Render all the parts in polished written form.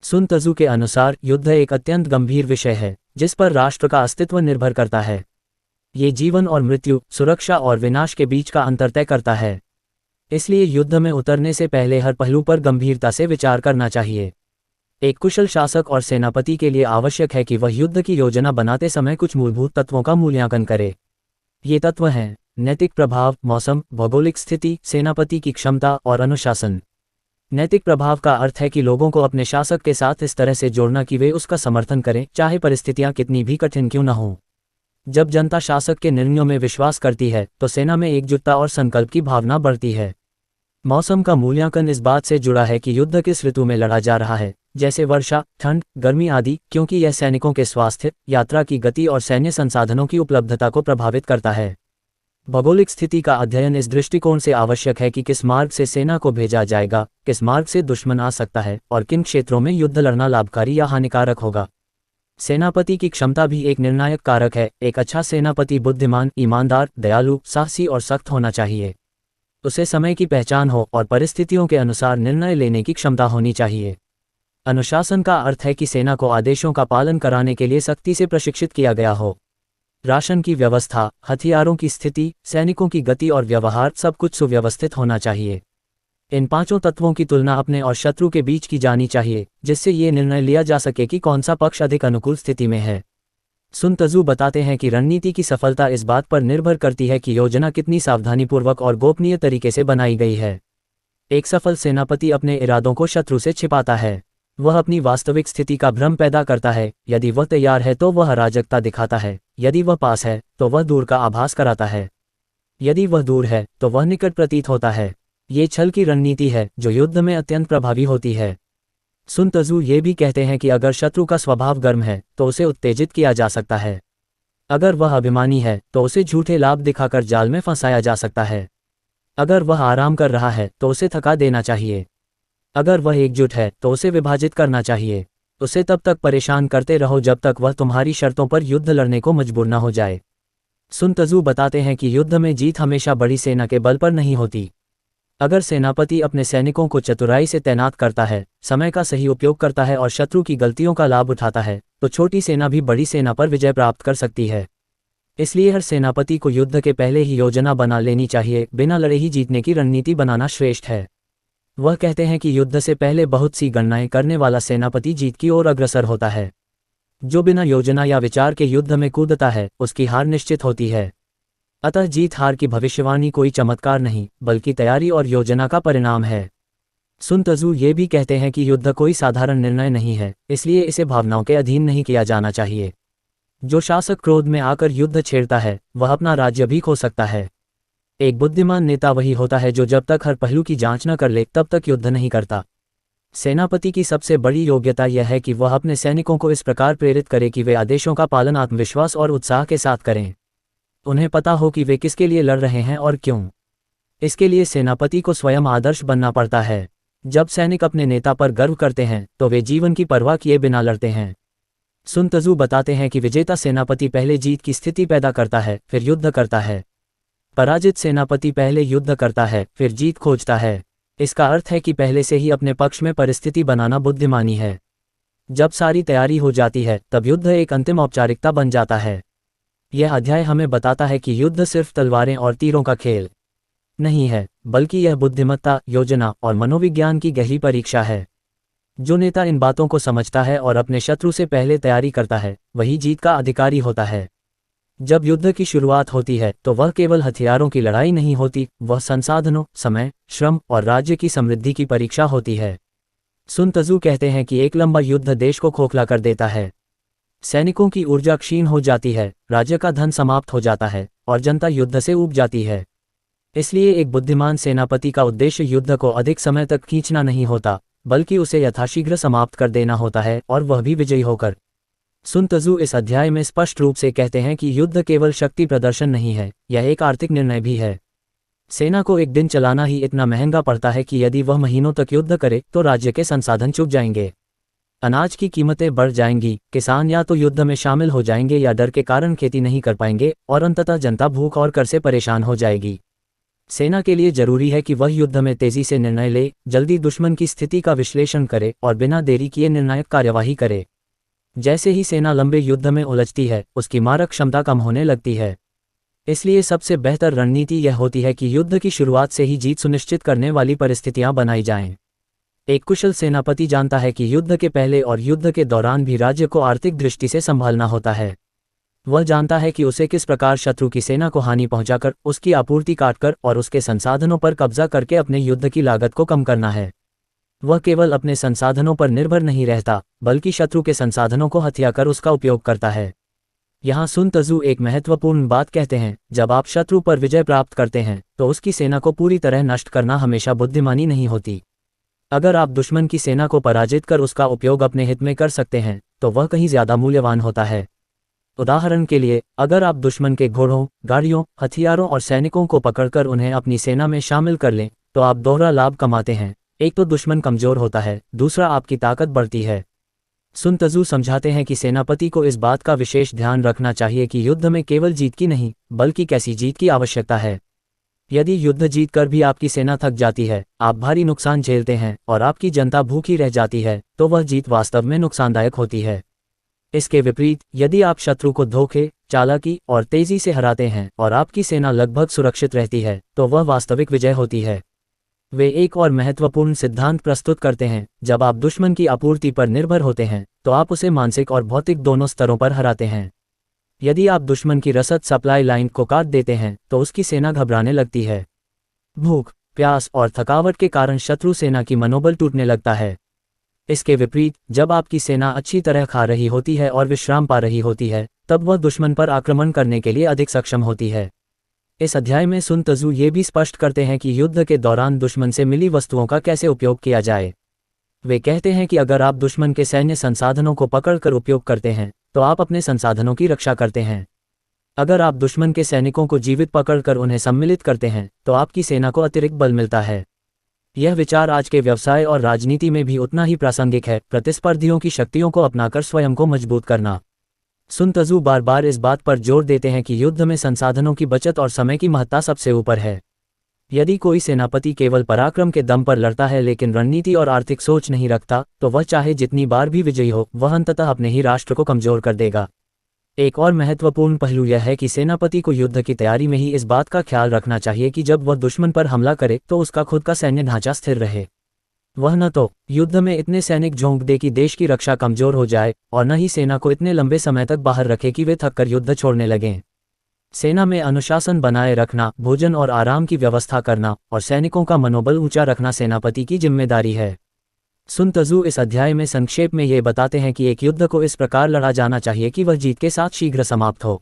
सुन त्जू के अनुसार युद्ध एक अत्यंत गंभीर विषय है जिस पर राष्ट्र का अस्तित्व निर्भर करता है। ये जीवन और मृत्यु, सुरक्षा और विनाश के बीच का अंतर तय करता है। इसलिए युद्ध में उतरने से पहले हर पहलू पर गंभीरता से विचार करना चाहिए। एक कुशल शासक और सेनापति के लिए आवश्यक है कि वह युद्ध की योजना बनाते समय कुछ मूलभूत तत्वों का मूल्यांकन करे। ये तत्व हैं नैतिक प्रभाव, मौसम, भौगोलिक स्थिति, सेनापति की क्षमता और अनुशासन। नैतिक प्रभाव का अर्थ है कि लोगों को अपने शासक के साथ इस तरह से जोड़ना कि वे उसका समर्थन करें, चाहे परिस्थितियां कितनी भी कठिन क्यों न हों। जब जनता शासक के निर्णयों में विश्वास करती है तो सेना में एकजुटता और संकल्प की भावना बढ़ती है। मौसम का मूल्यांकन इस बात से जुड़ा है कि युद्ध किस ऋतु में लड़ा जा रहा है, जैसे वर्षा, ठंड, गर्मी आदि, क्योंकि यह सैनिकों के स्वास्थ्य, यात्रा की गति और सैन्य संसाधनों की उपलब्धता को प्रभावित करता है। भौगोलिक स्थिति का अध्ययन इस दृष्टिकोण से आवश्यक है कि किस मार्ग से सेना को भेजा जाएगा, किस मार्ग से दुश्मन आ सकता है और किन क्षेत्रों में युद्ध लड़ना लाभकारी या हानिकारक होगा। सेनापति की क्षमता भी एक निर्णायक कारक है। एक अच्छा सेनापति बुद्धिमान, ईमानदार, दयालु, साहसी और सख्त होना चाहिए। उसे समय की पहचान हो और परिस्थितियों के अनुसार निर्णय लेने की क्षमता होनी चाहिए। अनुशासन का अर्थ है कि सेना को आदेशों का पालन कराने के लिए सख्ती से प्रशिक्षित किया गया हो। राशन की व्यवस्था, हथियारों की स्थिति, सैनिकों की गति और व्यवहार, सब कुछ सुव्यवस्थित होना चाहिए। इन पांचों तत्वों की तुलना अपने और शत्रु के बीच की जानी चाहिए, जिससे ये निर्णय लिया जा सके कि कौन सा पक्ष अधिक अनुकूल स्थिति में है। सुन त्जू बताते हैं कि रणनीति की सफलता इस बात पर निर्भर करती है कि योजना कितनी सावधानीपूर्वक और गोपनीय तरीके से बनाई गई है। एक सफल सेनापति अपने इरादों को शत्रु से छिपाता है। वह अपनी वास्तविक स्थिति का भ्रम पैदा करता है। यदि वह तैयार है तो वह अराजकता दिखाता है, यदि वह पास है तो वह दूर का आभास कराता है, यदि वह दूर है तो वह निकट प्रतीत होता है। ये छल की रणनीति है जो युद्ध में अत्यंत प्रभावी होती है। सुन त्जू ये भी कहते हैं कि अगर शत्रु का स्वभाव गर्म है तो उसे उत्तेजित किया जा सकता है। अगर वह अभिमानी है तो उसे झूठे लाभ दिखाकर जाल में फंसाया जा सकता है। अगर वह आराम कर रहा है तो उसे थका देना चाहिए। अगर वह एकजुट है तो उसे विभाजित करना चाहिए। उसे तब तक परेशान करते रहो जब तक वह तुम्हारी शर्तों पर युद्ध लड़ने को मजबूर न हो जाए। सुन त्जू बताते हैं कि युद्ध में जीत हमेशा बड़ी सेना के बल पर नहीं होती। अगर सेनापति अपने सैनिकों को चतुराई से तैनात करता है, समय का सही उपयोग करता है और शत्रु की गलतियों का लाभ उठाता है, तो छोटी सेना भी बड़ी सेना पर विजय प्राप्त कर सकती है। इसलिए हर सेनापति को युद्ध के पहले ही योजना बना लेनी चाहिए। बिना लड़े ही जीतने की रणनीति बनाना श्रेष्ठ है। वह कहते हैं कि युद्ध से पहले बहुत सी गणनाएं करने वाला सेनापति जीत की ओर अग्रसर होता है। जो बिना योजना या विचार के युद्ध में कूदता है, उसकी हार निश्चित होती है। अतः जीत हार की भविष्यवाणी कोई चमत्कार नहीं, बल्कि तैयारी और योजना का परिणाम है। सुन त्जू ये भी कहते हैं कि युद्ध कोई साधारण निर्णय नहीं है, इसलिए इसे भावनाओं के अधीन नहीं किया जाना चाहिए। जो शासक क्रोध में आकर युद्ध छेड़ता है, वह अपना राज्य भी खो सकता है। एक बुद्धिमान नेता वही होता है जो जब तक हर पहलू की जांच न कर ले तब तक युद्ध नहीं करता। सेनापति की सबसे बड़ी योग्यता यह है कि वह अपने सैनिकों को इस प्रकार प्रेरित करे कि वे आदेशों का पालन आत्मविश्वास और उत्साह के साथ करें। उन्हें पता हो कि वे किसके लिए लड़ रहे हैं और क्यों। इसके लिए सेनापति को स्वयं आदर्श बनना पड़ता है। जब सैनिक अपने नेता पर गर्व करते हैं तो वे जीवन की परवाह किए बिना लड़ते हैं। सुन त्जू बताते हैं कि विजेता सेनापति पहले जीत की स्थिति पैदा करता है, फिर युद्ध करता है। पराजित सेनापति पहले युद्ध करता है, फिर जीत खोजता है। इसका अर्थ है कि पहले से ही अपने पक्ष में परिस्थिति बनाना बुद्धिमानी है। जब सारी तैयारी हो जाती है तब युद्ध एक अंतिम औपचारिकता बन जाता है। यह अध्याय हमें बताता है कि युद्ध सिर्फ तलवारें और तीरों का खेल नहीं है, बल्कि यह बुद्धिमत्ता, योजना और मनोविज्ञान की गहरी परीक्षा है। जो नेता इन बातों को समझता है और अपने शत्रु से पहले तैयारी करता है, वही जीत का अधिकारी होता है। जब युद्ध की शुरुआत होती है तो वह केवल हथियारों की लड़ाई नहीं होती, वह संसाधनों, समय, श्रम और राज्य की समृद्धि की परीक्षा होती है। सुन त्जू कहते हैं कि एक लंबा युद्ध देश को खोखला कर देता है। सैनिकों की ऊर्जा क्षीण हो जाती है, राज्य का धन समाप्त हो जाता है और जनता युद्ध से ऊब जाती है। इसलिए एक बुद्धिमान सेनापति का उद्देश्य युद्ध को अधिक समय तक खींचना नहीं होता, बल्कि उसे यथाशीघ्र समाप्त कर देना होता है, और वह भी विजयी होकर। सुन त्जू इस अध्याय में स्पष्ट रूप से कहते हैं कि युद्ध केवल शक्ति प्रदर्शन नहीं है, यह एक आर्थिक निर्णय भी है। सेना को एक दिन चलाना ही इतना महंगा पड़ता है कि यदि वह महीनों तक युद्ध करे तो राज्य के संसाधन चुक जाएंगे। अनाज की कीमतें बढ़ जाएंगी, किसान या तो युद्ध में शामिल हो जाएंगे या डर के कारण खेती नहीं कर पाएंगे, और अंततः जनता भूख और कर से परेशान हो जाएगी। सेना के लिए जरूरी है कि वह युद्ध में तेजी से निर्णय ले, जल्दी दुश्मन की स्थिति का विश्लेषण करे और बिना देरी किए निर्णायक कार्यवाही करे। जैसे ही सेना लंबे युद्ध में उलझती है, उसकी मारक क्षमता कम होने लगती है। इसलिए सबसे बेहतर रणनीति यह होती है कि युद्ध की शुरुआत से ही जीत सुनिश्चित करने वाली परिस्थितियां बनाई जाएं। एक कुशल सेनापति जानता है कि युद्ध के पहले और युद्ध के दौरान भी राज्य को आर्थिक दृष्टि से संभालना होता है। वह जानता है कि उसे किस प्रकार शत्रु की सेना को हानि पहुंचाकर, उसकी आपूर्ति काटकर और उसके संसाधनों पर कब्जा करके अपने युद्ध की लागत को कम करना है। वह केवल अपने संसाधनों पर निर्भर नहीं रहता, बल्कि शत्रु के संसाधनों को हथियाकर उसका उपयोग करता है। यहाँ सुन त्सू एक महत्वपूर्ण बात कहते हैं, जब आप शत्रु पर विजय प्राप्त करते हैं तो उसकी सेना को पूरी तरह नष्ट करना हमेशा बुद्धिमानी नहीं होती। अगर आप दुश्मन की सेना को पराजित कर उसका उपयोग अपने हित में कर सकते हैं तो वह कहीं ज्यादा मूल्यवान होता है। उदाहरण के लिए, अगर आप दुश्मन के घोड़ों, गाड़ियों, हथियारों और सैनिकों को पकड़कर उन्हें अपनी सेना में शामिल कर लें तो आप दोहरा लाभ कमाते हैं। एक तो दुश्मन कमजोर होता है, दूसरा आपकी ताकत बढ़ती है। सुन त्सू समझाते हैं कि सेनापति को इस बात का विशेष ध्यान रखना चाहिए कि युद्ध में केवल जीत की नहीं, बल्कि कैसी जीत की आवश्यकता है। यदि युद्ध जीतकर भी आपकी सेना थक जाती है, आप भारी नुकसान झेलते हैं और आपकी जनता भूखी रह जाती है, तो वह जीत वास्तव में नुकसानदायक होती है। इसके विपरीत, यदि आप शत्रु को धोखे, चालाकी और तेजी से हराते हैं और आपकी सेना लगभग सुरक्षित रहती है, तो वह वास्तविक विजय होती है। वे एक और महत्वपूर्ण सिद्धांत प्रस्तुत करते हैं, जब आप दुश्मन की आपूर्ति पर निर्भर होते हैं तो आप उसे मानसिक और भौतिक दोनों स्तरों पर हराते हैं। यदि आप दुश्मन की रसद सप्लाई लाइन को काट देते हैं तो उसकी सेना घबराने लगती है। भूख, प्यास और थकावट के कारण शत्रु सेना की मनोबल टूटने लगता है। इसके विपरीत, जब आपकी सेना अच्छी तरह खा रही होती है और विश्राम पा रही होती है, तब वह दुश्मन पर आक्रमण करने के लिए अधिक सक्षम होती है। इस अध्याय में सुन त्सू ये भी स्पष्ट करते हैं कि युद्ध के दौरान दुश्मन से मिली वस्तुओं का कैसे उपयोग किया जाए। वे कहते हैं कि अगर आप दुश्मन के सैन्य संसाधनों को पकड़कर उपयोग करते हैं तो आप अपने संसाधनों की रक्षा करते हैं। अगर आप दुश्मन के सैनिकों को जीवित पकड़कर उन्हें सम्मिलित करते हैं तो आपकी सेना को अतिरिक्त बल मिलता है। यह विचार आज के व्यवसाय और राजनीति में भी उतना ही प्रासंगिक है, प्रतिस्पर्धियों की शक्तियों को अपनाकर स्वयं को मजबूत करना। सुन त्सू बार बार इस बात पर जोर देते हैं कि युद्ध में संसाधनों की बचत और समय की महत्ता सबसे ऊपर है। यदि कोई सेनापति केवल पराक्रम के दम पर लड़ता है लेकिन रणनीति और आर्थिक सोच नहीं रखता, तो वह चाहे जितनी बार भी विजयी हो, वह अंततः अपने ही राष्ट्र को कमजोर कर देगा। एक और महत्वपूर्ण पहलू यह है कि सेनापति को युद्ध की तैयारी में ही इस बात का ख्याल रखना चाहिए कि जब वह दुश्मन पर हमला करे तो उसका खुद का सैन्य ढांचा स्थिर रहे। वह न तो युद्ध में इतने सैनिक झोंक दे कि देश की रक्षा कमजोर हो जाए, और न ही सेना को इतने लंबे समय तक बाहर रखे कि वे थककर युद्ध छोड़ने लगें। सेना में अनुशासन बनाए रखना, भोजन और आराम की व्यवस्था करना और सैनिकों का मनोबल ऊंचा रखना सेनापति की जिम्मेदारी है। सुन त्सू इस अध्याय में संक्षेप में ये बताते हैं कि एक युद्ध को इस प्रकार लड़ा जाना चाहिए कि वह जीत के साथ शीघ्र समाप्त हो।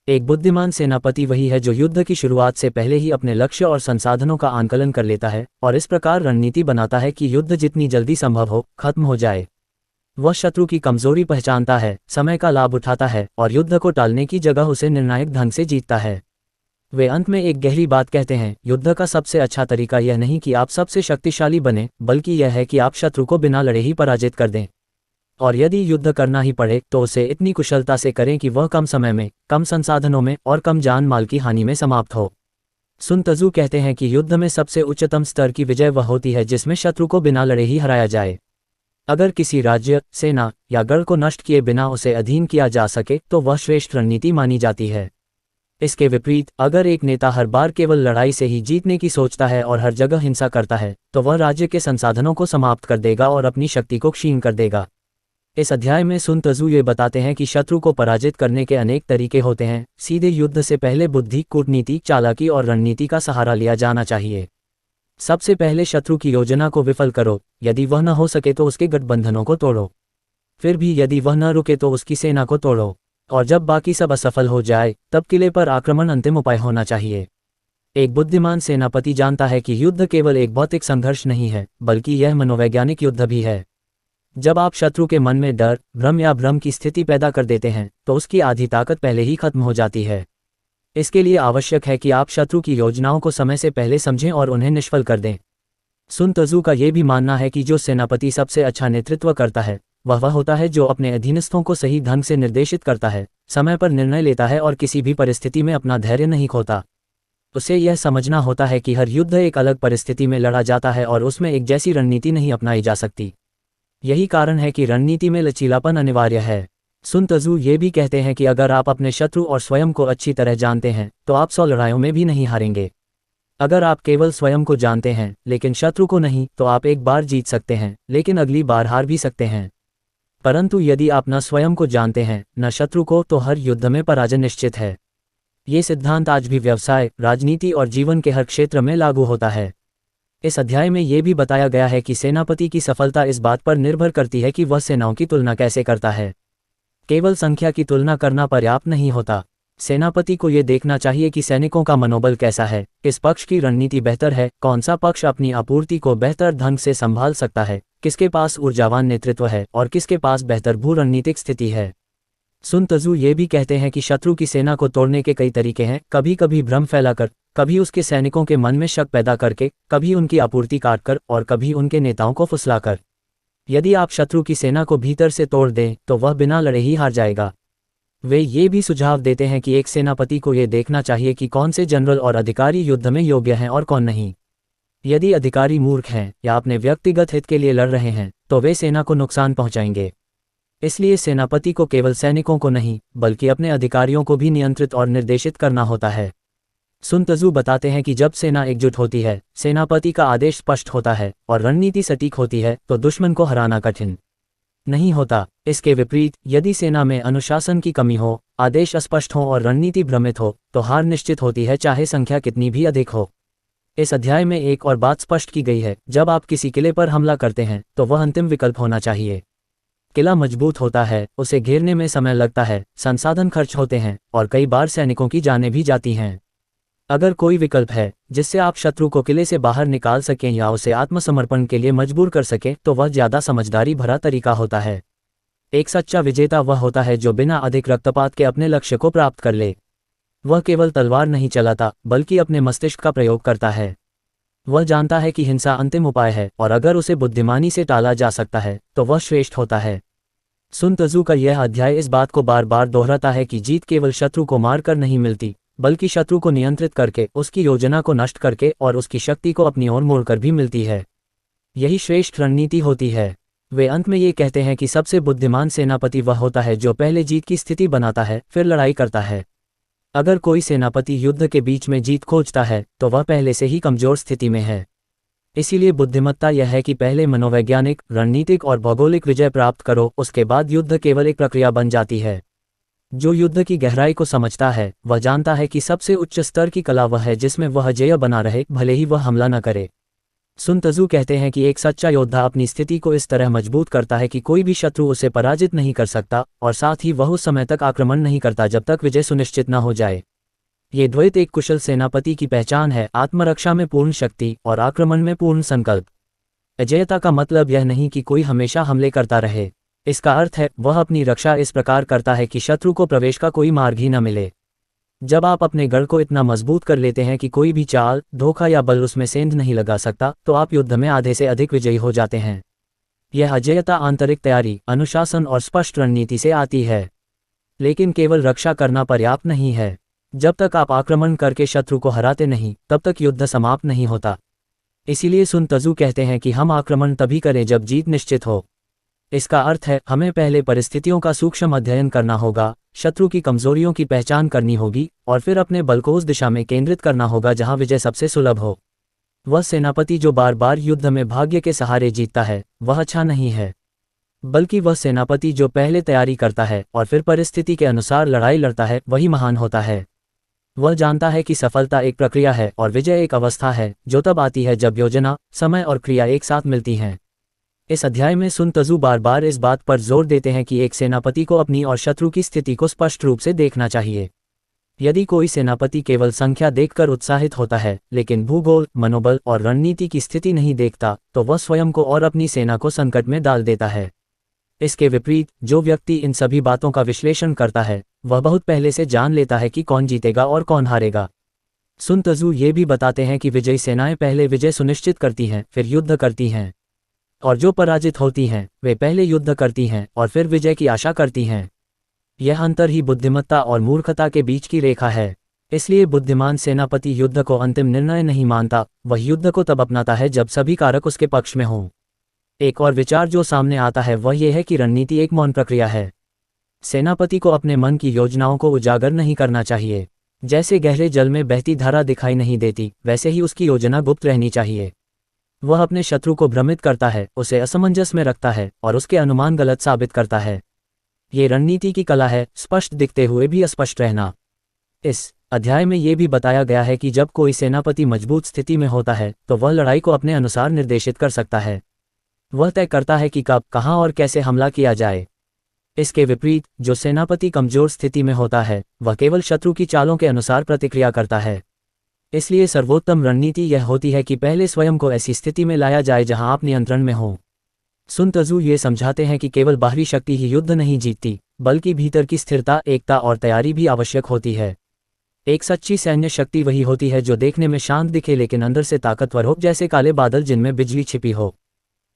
एक बुद्धिमान सेनापति वही है जो युद्ध की शुरुआत से पहले ही अपने लक्ष्य और संसाधनों का आंकलन कर लेता है और इस प्रकार रणनीति बनाता है कि युद्ध जितनी जल्दी संभव हो खत्म हो जाए। वह शत्रु की कमजोरी पहचानता है, समय का लाभ उठाता है और युद्ध को टालने की जगह उसे निर्णायक ढंग से जीतता है। वे अंत में एक गहरी बात कहते हैं, युद्ध का सबसे अच्छा तरीका यह नहीं कि आप सबसे शक्तिशाली बने, बल्कि यह है कि आप शत्रु को बिना लड़े ही पराजित कर दें। और यदि युद्ध करना ही पड़े तो उसे इतनी कुशलता से करें कि वह कम समय में, कम संसाधनों में और कम जान माल की हानि में समाप्त हो। सुन त्सू कहते हैं कि युद्ध में सबसे उच्चतम स्तर की विजय वह होती है जिसमें शत्रु को बिना लड़े ही हराया जाए। अगर किसी राज्य, सेना या गढ़ को नष्ट किए बिना उसे अधीन किया जा सके तो वह श्रेष्ठ रणनीति मानी जाती है। इसके विपरीत, अगर एक नेता हर बार केवल लड़ाई से ही जीतने की सोचता है और हर जगह हिंसा करता है तो वह राज्य के संसाधनों को समाप्त कर देगा और अपनी शक्ति को क्षीण कर देगा। इस अध्याय में सुन त्सू ये बताते हैं कि शत्रु को पराजित करने के अनेक तरीके होते हैं। सीधे युद्ध से पहले बुद्धि, कूटनीति, चालाकी और रणनीति का सहारा लिया जाना चाहिए। सबसे पहले शत्रु की योजना को विफल करो, यदि वह न हो सके तो उसके गठबंधनों को तोड़ो। फिर भी यदि वह न रुके तो उसकी सेना को तोड़ो, और जब बाकी सब असफल हो जाए तब किले पर आक्रमण अंतिम उपाय होना चाहिए। एक बुद्धिमान सेनापति जानता है कि युद्ध केवल एक भौतिक संघर्ष नहीं है, बल्कि यह मनोवैज्ञानिक युद्ध भी है। जब आप शत्रु के मन में डर, भ्रम या भ्रम की स्थिति पैदा कर देते हैं तो उसकी आधी ताकत पहले ही खत्म हो जाती है। इसके लिए आवश्यक है कि आप शत्रु की योजनाओं को समय से पहले समझें और उन्हें निष्फल कर दें। सुन त्सू का यह भी मानना है कि जो सेनापति सबसे अच्छा नेतृत्व करता है वह होता है जो अपने अधीनस्थों को सही ढंग से निर्देशित करता है, समय पर निर्णय लेता है और किसी भी परिस्थिति में अपना धैर्य नहीं खोता। उसे यह समझना होता है कि हर युद्ध एक अलग परिस्थिति में लड़ा जाता है और उसमें एक जैसी रणनीति नहीं अपनाई जा सकती। यही कारण है कि रणनीति में लचीलापन अनिवार्य है। सुन त्सू ये भी कहते हैं कि अगर आप अपने शत्रु और स्वयं को अच्छी तरह जानते हैं तो आप 100 लड़ाइयों में भी नहीं हारेंगे। अगर आप केवल स्वयं को जानते हैं लेकिन शत्रु को नहीं तो आप एक बार जीत सकते हैं लेकिन अगली बार हार भी सकते हैं। परंतु यदि आप न स्वयं को जानते हैं न शत्रु को तो हर युद्ध में पराजय निश्चित है। ये सिद्धांत आज भी व्यवसाय, राजनीति और जीवन के हर क्षेत्र में लागू होता है। इस अध्याय में ये भी बताया गया है कि सेनापति की सफलता इस बात पर निर्भर करती है कि वह सेनाओं की तुलना कैसे करता है। केवल संख्या की तुलना करना पर्याप्त नहीं होता। सेनापति को ये देखना चाहिए कि सैनिकों का मनोबल कैसा है, किस पक्ष की रणनीति बेहतर है, कौन सा पक्ष अपनी आपूर्ति को बेहतर ढंग से संभाल सकता है, किसके पास ऊर्जावान नेतृत्व है और किसके पास बेहतर भू रणनीतिक स्थिति है। सुन त्सू ये भी कहते हैं कि शत्रु की सेना को तोड़ने के कई तरीके हैं, कभी कभी भ्रम फैलाकर, कभी उसके सैनिकों के मन में शक पैदा करके, कभी उनकी आपूर्ति काटकर और कभी उनके नेताओं को फुसलाकर। यदि आप शत्रु की सेना को भीतर से तोड़ दें तो वह बिना लड़े ही हार जाएगा। वे ये भी सुझाव देते हैं कि एक सेनापति को ये देखना चाहिए कि कौन से जनरल और अधिकारी युद्ध में योग्य हैं और कौन नहीं। यदि अधिकारी मूर्ख हैं या अपने व्यक्तिगत हित के लिए लड़ रहे हैं तो वे सेना को नुकसान पहुंचाएंगे। इसलिए सेनापति को केवल सैनिकों को नहीं बल्कि अपने अधिकारियों को भी नियंत्रित और निर्देशित करना होता है। सुन त्सू बताते हैं कि जब सेना एकजुट होती है, सेनापति का आदेश स्पष्ट होता है और रणनीति सटीक होती है तो दुश्मन को हराना कठिन नहीं होता। इसके विपरीत यदि सेना में अनुशासन की कमी हो, आदेश अस्पष्ट हो और रणनीति भ्रमित हो तो हार निश्चित होती है, चाहे संख्या कितनी भी अधिक हो। इस अध्याय में एक और बात स्पष्ट की गई है, जब आप किसी किले पर हमला करते हैं तो वह अंतिम विकल्प होना चाहिए। किला मजबूत होता है, उसे घेरने में समय लगता है, संसाधन खर्च होते हैं और कई बार सैनिकों की जानें भी जाती हैं। अगर कोई विकल्प है जिससे आप शत्रु को किले से बाहर निकाल सकें या उसे आत्मसमर्पण के लिए मजबूर कर सकें तो वह ज़्यादा समझदारी भरा तरीका होता है। एक सच्चा विजेता वह होता है जो बिना अधिक रक्तपात के अपने लक्ष्य को प्राप्त कर ले। वह केवल तलवार नहीं चलाता बल्कि अपने मस्तिष्क का प्रयोग करता है। वह जानता है कि हिंसा अंतिम उपाय है और अगर उसे बुद्धिमानी से टाला जा सकता है तो वह श्रेष्ठ होता है। सुन त्सू का यह अध्याय इस बात को बार बार दोहराता है कि जीत केवल शत्रु को मारकर नहीं मिलती बल्कि शत्रु को नियंत्रित करके, उसकी योजना को नष्ट करके और उसकी शक्ति को अपनी ओर मोड़कर भी मिलती है। यही श्रेष्ठ रणनीति होती है। वे अंत में ये कहते हैं कि सबसे बुद्धिमान सेनापति वह होता है जो पहले जीत की स्थिति बनाता है फिर लड़ाई करता है। अगर कोई सेनापति युद्ध के बीच में जीत खोजता है तो वह पहले से ही कमजोर स्थिति में है। इसीलिए बुद्धिमत्ता यह है कि पहले मनोवैज्ञानिक, रणनीतिक और भौगोलिक विजय प्राप्त करो, उसके बाद युद्ध केवल एक प्रक्रिया बन जाती है। जो युद्ध की गहराई को समझता है वह जानता है कि सबसे उच्च स्तर की कला वह है जिसमें वह अजेय बना रहे, भले ही वह हमला न करे। सुन त्सू कहते हैं कि एक सच्चा योद्धा अपनी स्थिति को इस तरह मजबूत करता है कि कोई भी शत्रु उसे पराजित नहीं कर सकता और साथ ही वह उस समय तक आक्रमण नहीं करता जब तक विजय सुनिश्चित न हो जाए। ये द्वैत एक कुशल सेनापति की पहचान है, आत्मरक्षा में पूर्ण शक्ति और आक्रमण में पूर्ण संकल्प। अजेयता का मतलब यह नहीं कि कोई हमेशा हमले करता रहे। इसका अर्थ है वह अपनी रक्षा इस प्रकार करता है कि शत्रु को प्रवेश का कोई मार्ग ही न मिले। जब आप अपने गढ़ को इतना मजबूत कर लेते हैं कि कोई भी चाल, धोखा या बल उसमें सेंध नहीं लगा सकता तो आप युद्ध में आधे से अधिक विजयी हो जाते हैं। यह अजेयता आंतरिक तैयारी, अनुशासन और स्पष्ट रणनीति से आती है। लेकिन केवल रक्षा करना पर्याप्त नहीं है। जब तक आप आक्रमण करके शत्रु को हराते नहीं तब तक युद्ध समाप्त नहीं होता। इसीलिए सुन त्सू कहते हैं कि हम आक्रमण तभी करें जब जीत निश्चित हो। इसका अर्थ है हमें पहले परिस्थितियों का सूक्ष्म अध्ययन करना होगा, शत्रु की कमजोरियों की पहचान करनी होगी और फिर अपने बल को उस दिशा में केंद्रित करना होगा जहां विजय सबसे सुलभ हो। वह सेनापति जो बार बार युद्ध में भाग्य के सहारे जीतता है वह अच्छा नहीं है, बल्कि वह सेनापति जो पहले तैयारी करता है और फिर परिस्थिति के अनुसार लड़ाई लड़ता है वही महान होता है। वह जानता है कि सफलता एक प्रक्रिया है और विजय एक अवस्था है जो तब आती है जब योजना, समय और क्रिया एक साथ मिलती हैं। इस अध्याय में सुन त्सू बार बार इस बात पर जोर देते हैं कि एक सेनापति को अपनी और शत्रु की स्थिति को स्पष्ट रूप से देखना चाहिए। यदि कोई सेनापति केवल संख्या देखकर उत्साहित होता है लेकिन भूगोल, मनोबल और रणनीति की स्थिति नहीं देखता तो वह स्वयं को और अपनी सेना को संकट में डाल देता है। इसके विपरीत जो व्यक्ति इन सभी बातों का विश्लेषण करता है वह बहुत पहले से जान लेता है कि कौन जीतेगा और कौन हारेगा। सुन त्सू ये भी बताते हैं कि विजयी सेनाएं पहले विजय सुनिश्चित करती हैं फिर युद्ध करती हैं, और जो पराजित होती हैं वे पहले युद्ध करती हैं और फिर विजय की आशा करती हैं। यह अंतर ही बुद्धिमत्ता और मूर्खता के बीच की रेखा है। इसलिए बुद्धिमान सेनापति युद्ध को अंतिम निर्णय नहीं मानता, वह युद्ध को तब अपनाता है जब सभी कारक उसके पक्ष में हों। एक और विचार जो सामने आता है वह यह है कि रणनीति एक मौन प्रक्रिया है। सेनापति को अपने मन की योजनाओं को उजागर नहीं करना चाहिए। जैसे गहरे जल में बहती धारा दिखाई नहीं देती, वैसे ही उसकी योजना गुप्त रहनी चाहिए। वह अपने शत्रु को भ्रमित करता है, उसे असमंजस में रखता है और उसके अनुमान गलत साबित करता है। ये रणनीति की कला है, स्पष्ट दिखते हुए भी अस्पष्ट रहना। इस अध्याय में ये भी बताया गया है कि जब कोई सेनापति मजबूत स्थिति में होता है तो वह लड़ाई को अपने अनुसार निर्देशित कर सकता है। वह तय करता है कि कब, कहाँ और कैसे हमला किया जाए। इसके विपरीत जो सेनापति कमजोर स्थिति में होता है वह केवल शत्रु की चालों के अनुसार प्रतिक्रिया करता है। इसलिए सर्वोत्तम रणनीति यह होती है कि पहले स्वयं को ऐसी स्थिति में लाया जाए जहां आप नियंत्रण में हो। सुन त्जू ये समझाते हैं कि केवल बाहरी शक्ति ही युद्ध नहीं जीतती, बल्कि भीतर की स्थिरता, एकता और तैयारी भी आवश्यक होती है। एक सच्ची सैन्य शक्ति वही होती है जो देखने में शांत दिखे लेकिन अंदर से ताकतवर हो, जैसे काले बादल जिनमें बिजली छिपी हो।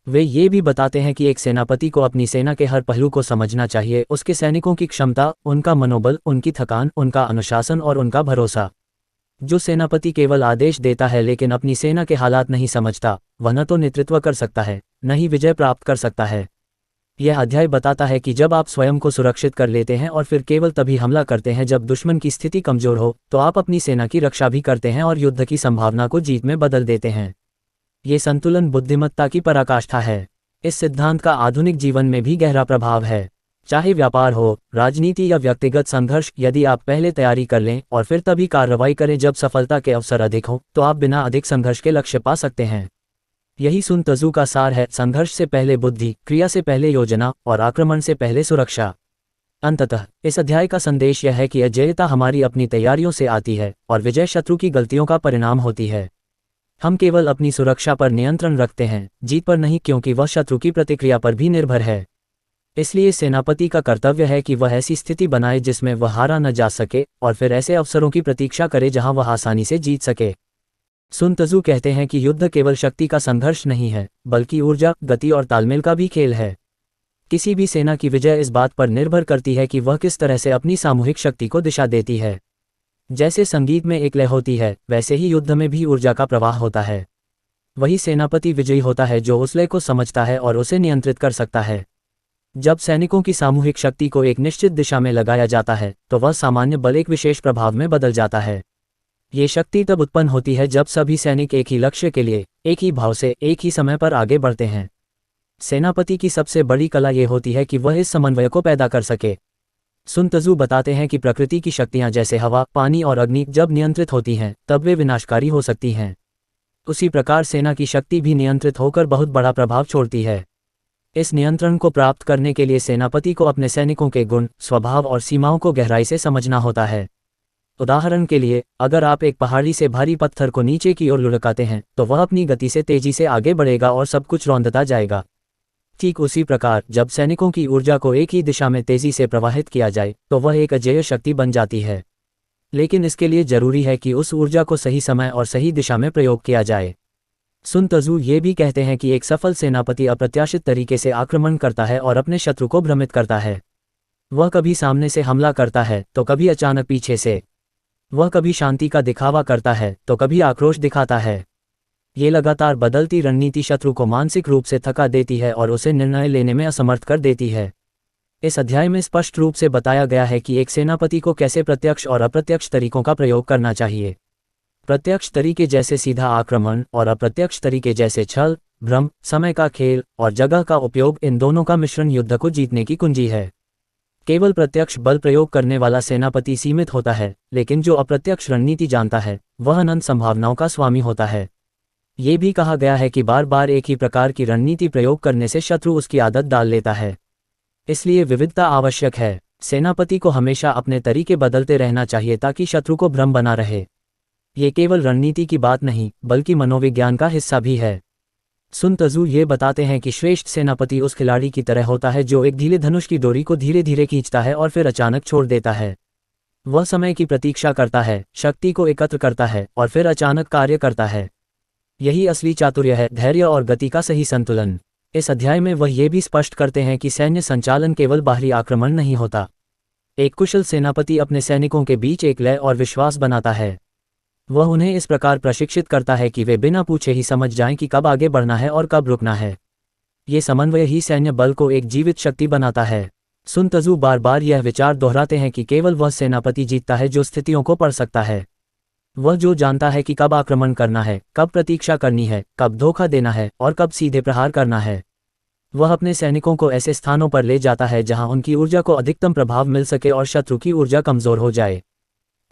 वे ये भी बताते हैं कि एक सेनापति को अपनी सेना के हर पहलू को समझना चाहिए, उसके सैनिकों की क्षमता, उनका मनोबल, उनकी थकान, उनका अनुशासन और उनका भरोसा। जो सेनापति केवल आदेश देता है लेकिन अपनी सेना के हालात नहीं समझता, वह न तो नेतृत्व कर सकता है, न ही विजय प्राप्त कर सकता है। यह अध्याय बताता है कि जब आप स्वयं को सुरक्षित कर लेते हैं और फिर केवल तभी हमला करते हैं जब दुश्मन की स्थिति कमजोर हो, तो आप अपनी सेना की रक्षा भी करते हैं और युद्ध की संभावना को जीत में बदल देते हैं। ये संतुलन बुद्धिमत्ता की पराकाष्ठा है। इस सिद्धांत का आधुनिक जीवन में भी गहरा प्रभाव है। चाहे व्यापार हो, राजनीति या व्यक्तिगत संघर्ष, यदि आप पहले तैयारी कर लें और फिर तभी कार्रवाई करें जब सफलता के अवसर अधिक हों, तो आप बिना अधिक संघर्ष के लक्ष्य पा सकते हैं। यही सुन त्जू का सार है, संघर्ष से पहले बुद्धि, क्रिया से पहले योजना और आक्रमण से पहले सुरक्षा। अंततः इस अध्याय का संदेश यह है कि अजेयता हमारी अपनी तैयारियों से आती है और विजय शत्रु की गलतियों का परिणाम होती है। हम केवल अपनी सुरक्षा पर नियंत्रण रखते हैं, जीत पर नहीं, क्योंकि वह शत्रु की प्रतिक्रिया पर भी निर्भर है। इसलिए सेनापति का कर्तव्य है कि वह ऐसी स्थिति बनाए जिसमें वह हारा न जा सके और फिर ऐसे अवसरों की प्रतीक्षा करे जहां वह आसानी से जीत सके। सुन त्जू कहते हैं कि युद्ध केवल शक्ति का संघर्ष नहीं है, बल्कि ऊर्जा, गति और तालमेल का भी खेल है। किसी भी सेना की विजय इस बात पर निर्भर करती है कि वह किस तरह से अपनी सामूहिक शक्ति को दिशा देती है। जैसे संगीत में एक लय होती है, वैसे ही युद्ध में भी ऊर्जा का प्रवाह होता है। वही सेनापति विजयी होता है जो उस लय को समझता है और उसे नियंत्रित कर सकता है। जब सैनिकों की सामूहिक शक्ति को एक निश्चित दिशा में लगाया जाता है तो वह सामान्य बल एक विशेष प्रभाव में बदल जाता है। ये शक्ति तब उत्पन्न होती है जब सभी सैनिक एक ही लक्ष्य के लिए, एक ही भाव से, एक ही समय पर आगे बढ़ते हैं। सेनापति की सबसे बड़ी कला ये होती है कि वह इस समन्वय को पैदा कर सके। सुन त्जू बताते हैं कि प्रकृति की शक्तियां जैसे हवा, पानी और अग्नि जब नियंत्रित होती हैं तब वे विनाशकारी हो सकती हैं। उसी प्रकार सेना की शक्ति भी नियंत्रित होकर बहुत बड़ा प्रभाव छोड़ती है। इस नियंत्रण को प्राप्त करने के लिए सेनापति को अपने सैनिकों के गुण, स्वभाव और सीमाओं को गहराई से समझना होता है। उदाहरण के लिए, अगर आप एक पहाड़ी से भारी पत्थर को नीचे की ओर लुढ़काते हैं तो वह अपनी गति से तेजी से आगे बढ़ेगा और सब कुछ रौंदता जाएगा। ठीक उसी प्रकार जब सैनिकों की ऊर्जा को एक ही दिशा में तेजी से प्रवाहित किया जाए तो वह एक अजेय शक्ति बन जाती है। लेकिन इसके लिए जरूरी है कि उस ऊर्जा को सही समय और सही दिशा में प्रयोग किया जाए। सुन त्जू ये भी कहते हैं कि एक सफल सेनापति अप्रत्याशित तरीके से आक्रमण करता है और अपने शत्रु को भ्रमित करता है। वह कभी सामने से हमला करता है तो कभी अचानक पीछे से। वह कभी शांति का दिखावा करता है तो कभी आक्रोश दिखाता है। ये लगातार बदलती रणनीति शत्रु को मानसिक रूप से थका देती है और उसे निर्णय लेने में असमर्थ कर देती है। इस अध्याय में स्पष्ट रूप से बताया गया है कि एक सेनापति को कैसे प्रत्यक्ष और अप्रत्यक्ष तरीकों का प्रयोग करना चाहिए। प्रत्यक्ष तरीके जैसे सीधा आक्रमण और अप्रत्यक्ष तरीके जैसे छल, भ्रम, समय का खेल और जगह का उपयोग, इन दोनों का मिश्रण युद्ध को जीतने की कुंजी है। केवल प्रत्यक्ष बल प्रयोग करने वाला सेनापति सीमित होता है, लेकिन जो अप्रत्यक्ष रणनीति जानता है वह अनंत संभावनाओं का स्वामी होता है। ये भी कहा गया है कि बार बार एक ही प्रकार की रणनीति प्रयोग करने से शत्रु उसकी आदत डाल लेता है। इसलिए विविधता आवश्यक है। सेनापति को हमेशा अपने तरीके बदलते रहना चाहिए ताकि शत्रु को भ्रम बना रहे। ये केवल रणनीति की बात नहीं, बल्कि मनोविज्ञान का हिस्सा भी है। सुन त्जू ये बताते हैं कि श्रेष्ठ सेनापति उस खिलाड़ी की तरह होता है जो एक ढीले धनुष की डोरी को धीरे धीरे खींचता है और फिर अचानक छोड़ देता है। वह समय की प्रतीक्षा करता है, शक्ति को एकत्र करता है और फिर अचानक कार्य करता है। यही असली चातुर्य है, धैर्य और गति का सही संतुलन। इस अध्याय में वह ये भी स्पष्ट करते हैं कि सैन्य संचालन केवल बाहरी आक्रमण नहीं होता। एक कुशल सेनापति अपने सैनिकों के बीच एक लय और विश्वास बनाता है। वह उन्हें इस प्रकार प्रशिक्षित करता है कि वे बिना पूछे ही समझ जाएं कि कब आगे बढ़ना है और कब रुकना है। ये समन्वय ही सैन्य बल को एक जीवित शक्ति बनाता है। सुन त्सू बार बार यह विचार दोहराते हैं कि केवल वह सेनापति जीतता है जो स्थितियों को पढ़ सकता है। वह जो जानता है कि कब आक्रमण करना है, कब प्रतीक्षा करनी है, कब धोखा देना है और कब सीधे प्रहार करना है। वह अपने सैनिकों को ऐसे स्थानों पर ले जाता है जहां उनकी ऊर्जा को अधिकतम प्रभाव मिल सके और शत्रु की ऊर्जा कमजोर हो जाए।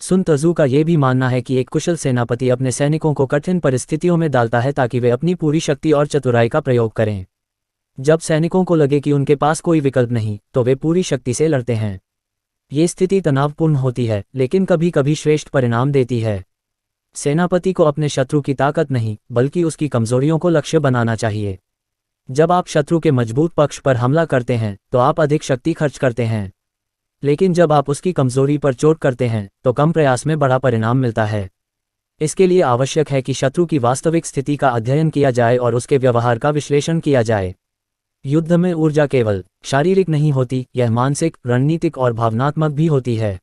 सुन त्सू का यह भी मानना है कि एक कुशल सेनापति अपने सैनिकों को कठिन परिस्थितियों में डालता है ताकि वे अपनी पूरी शक्ति और चतुराई का प्रयोग करें। जब सैनिकों को लगे कि उनके पास कोई विकल्प नहीं, तो वे पूरी शक्ति से लड़ते हैं। ये स्थिति तनावपूर्ण होती है, लेकिन कभी कभी श्रेष्ठ परिणाम देती है। सेनापति को अपने शत्रु की ताकत नहीं, बल्कि उसकी कमजोरियों को लक्ष्य बनाना चाहिए। जब आप शत्रु के मजबूत पक्ष पर हमला करते हैं, तो आप अधिक शक्ति खर्च करते हैं। लेकिन जब आप उसकी कमजोरी पर चोट करते हैं, तो कम प्रयास में बड़ा परिणाम मिलता है। इसके लिए आवश्यक है कि शत्रु की वास्तविक स्थिति का अध्ययन किया जाए और उसके व्यवहार का विश्लेषण किया जाए। युद्ध में ऊर्जा केवल शारीरिक नहीं होती, यह मानसिक, रणनीतिक और भावनात्मक भी होती है।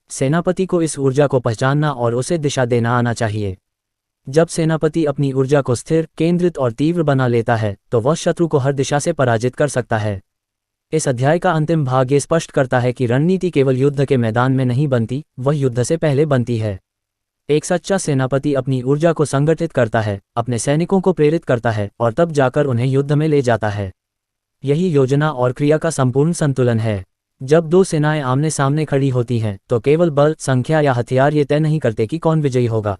सेनापति को इस ऊर्जा को पहचानना और उसे दिशा देना आना चाहिए। जब सेनापति अपनी ऊर्जा को स्थिर, केंद्रित और तीव्र बना लेता है, तो वह शत्रु को हर दिशा से पराजित कर सकता है। इस अध्याय का अंतिम भाग ये स्पष्ट करता है कि रणनीति केवल युद्ध के मैदान में नहीं बनती, वह युद्ध से पहले बनती है। एक सच्चा सेनापति अपनी ऊर्जा को संगठित करता है, अपने सैनिकों को प्रेरित करता है और तब जाकर उन्हें युद्ध में ले जाता है। यही योजना और क्रिया का संपूर्ण संतुलन है। जब दो सेनाएं आमने सामने खड़ी होती हैं, तो केवल बल, संख्या या हथियार ये तय नहीं करते कि कौन विजयी होगा।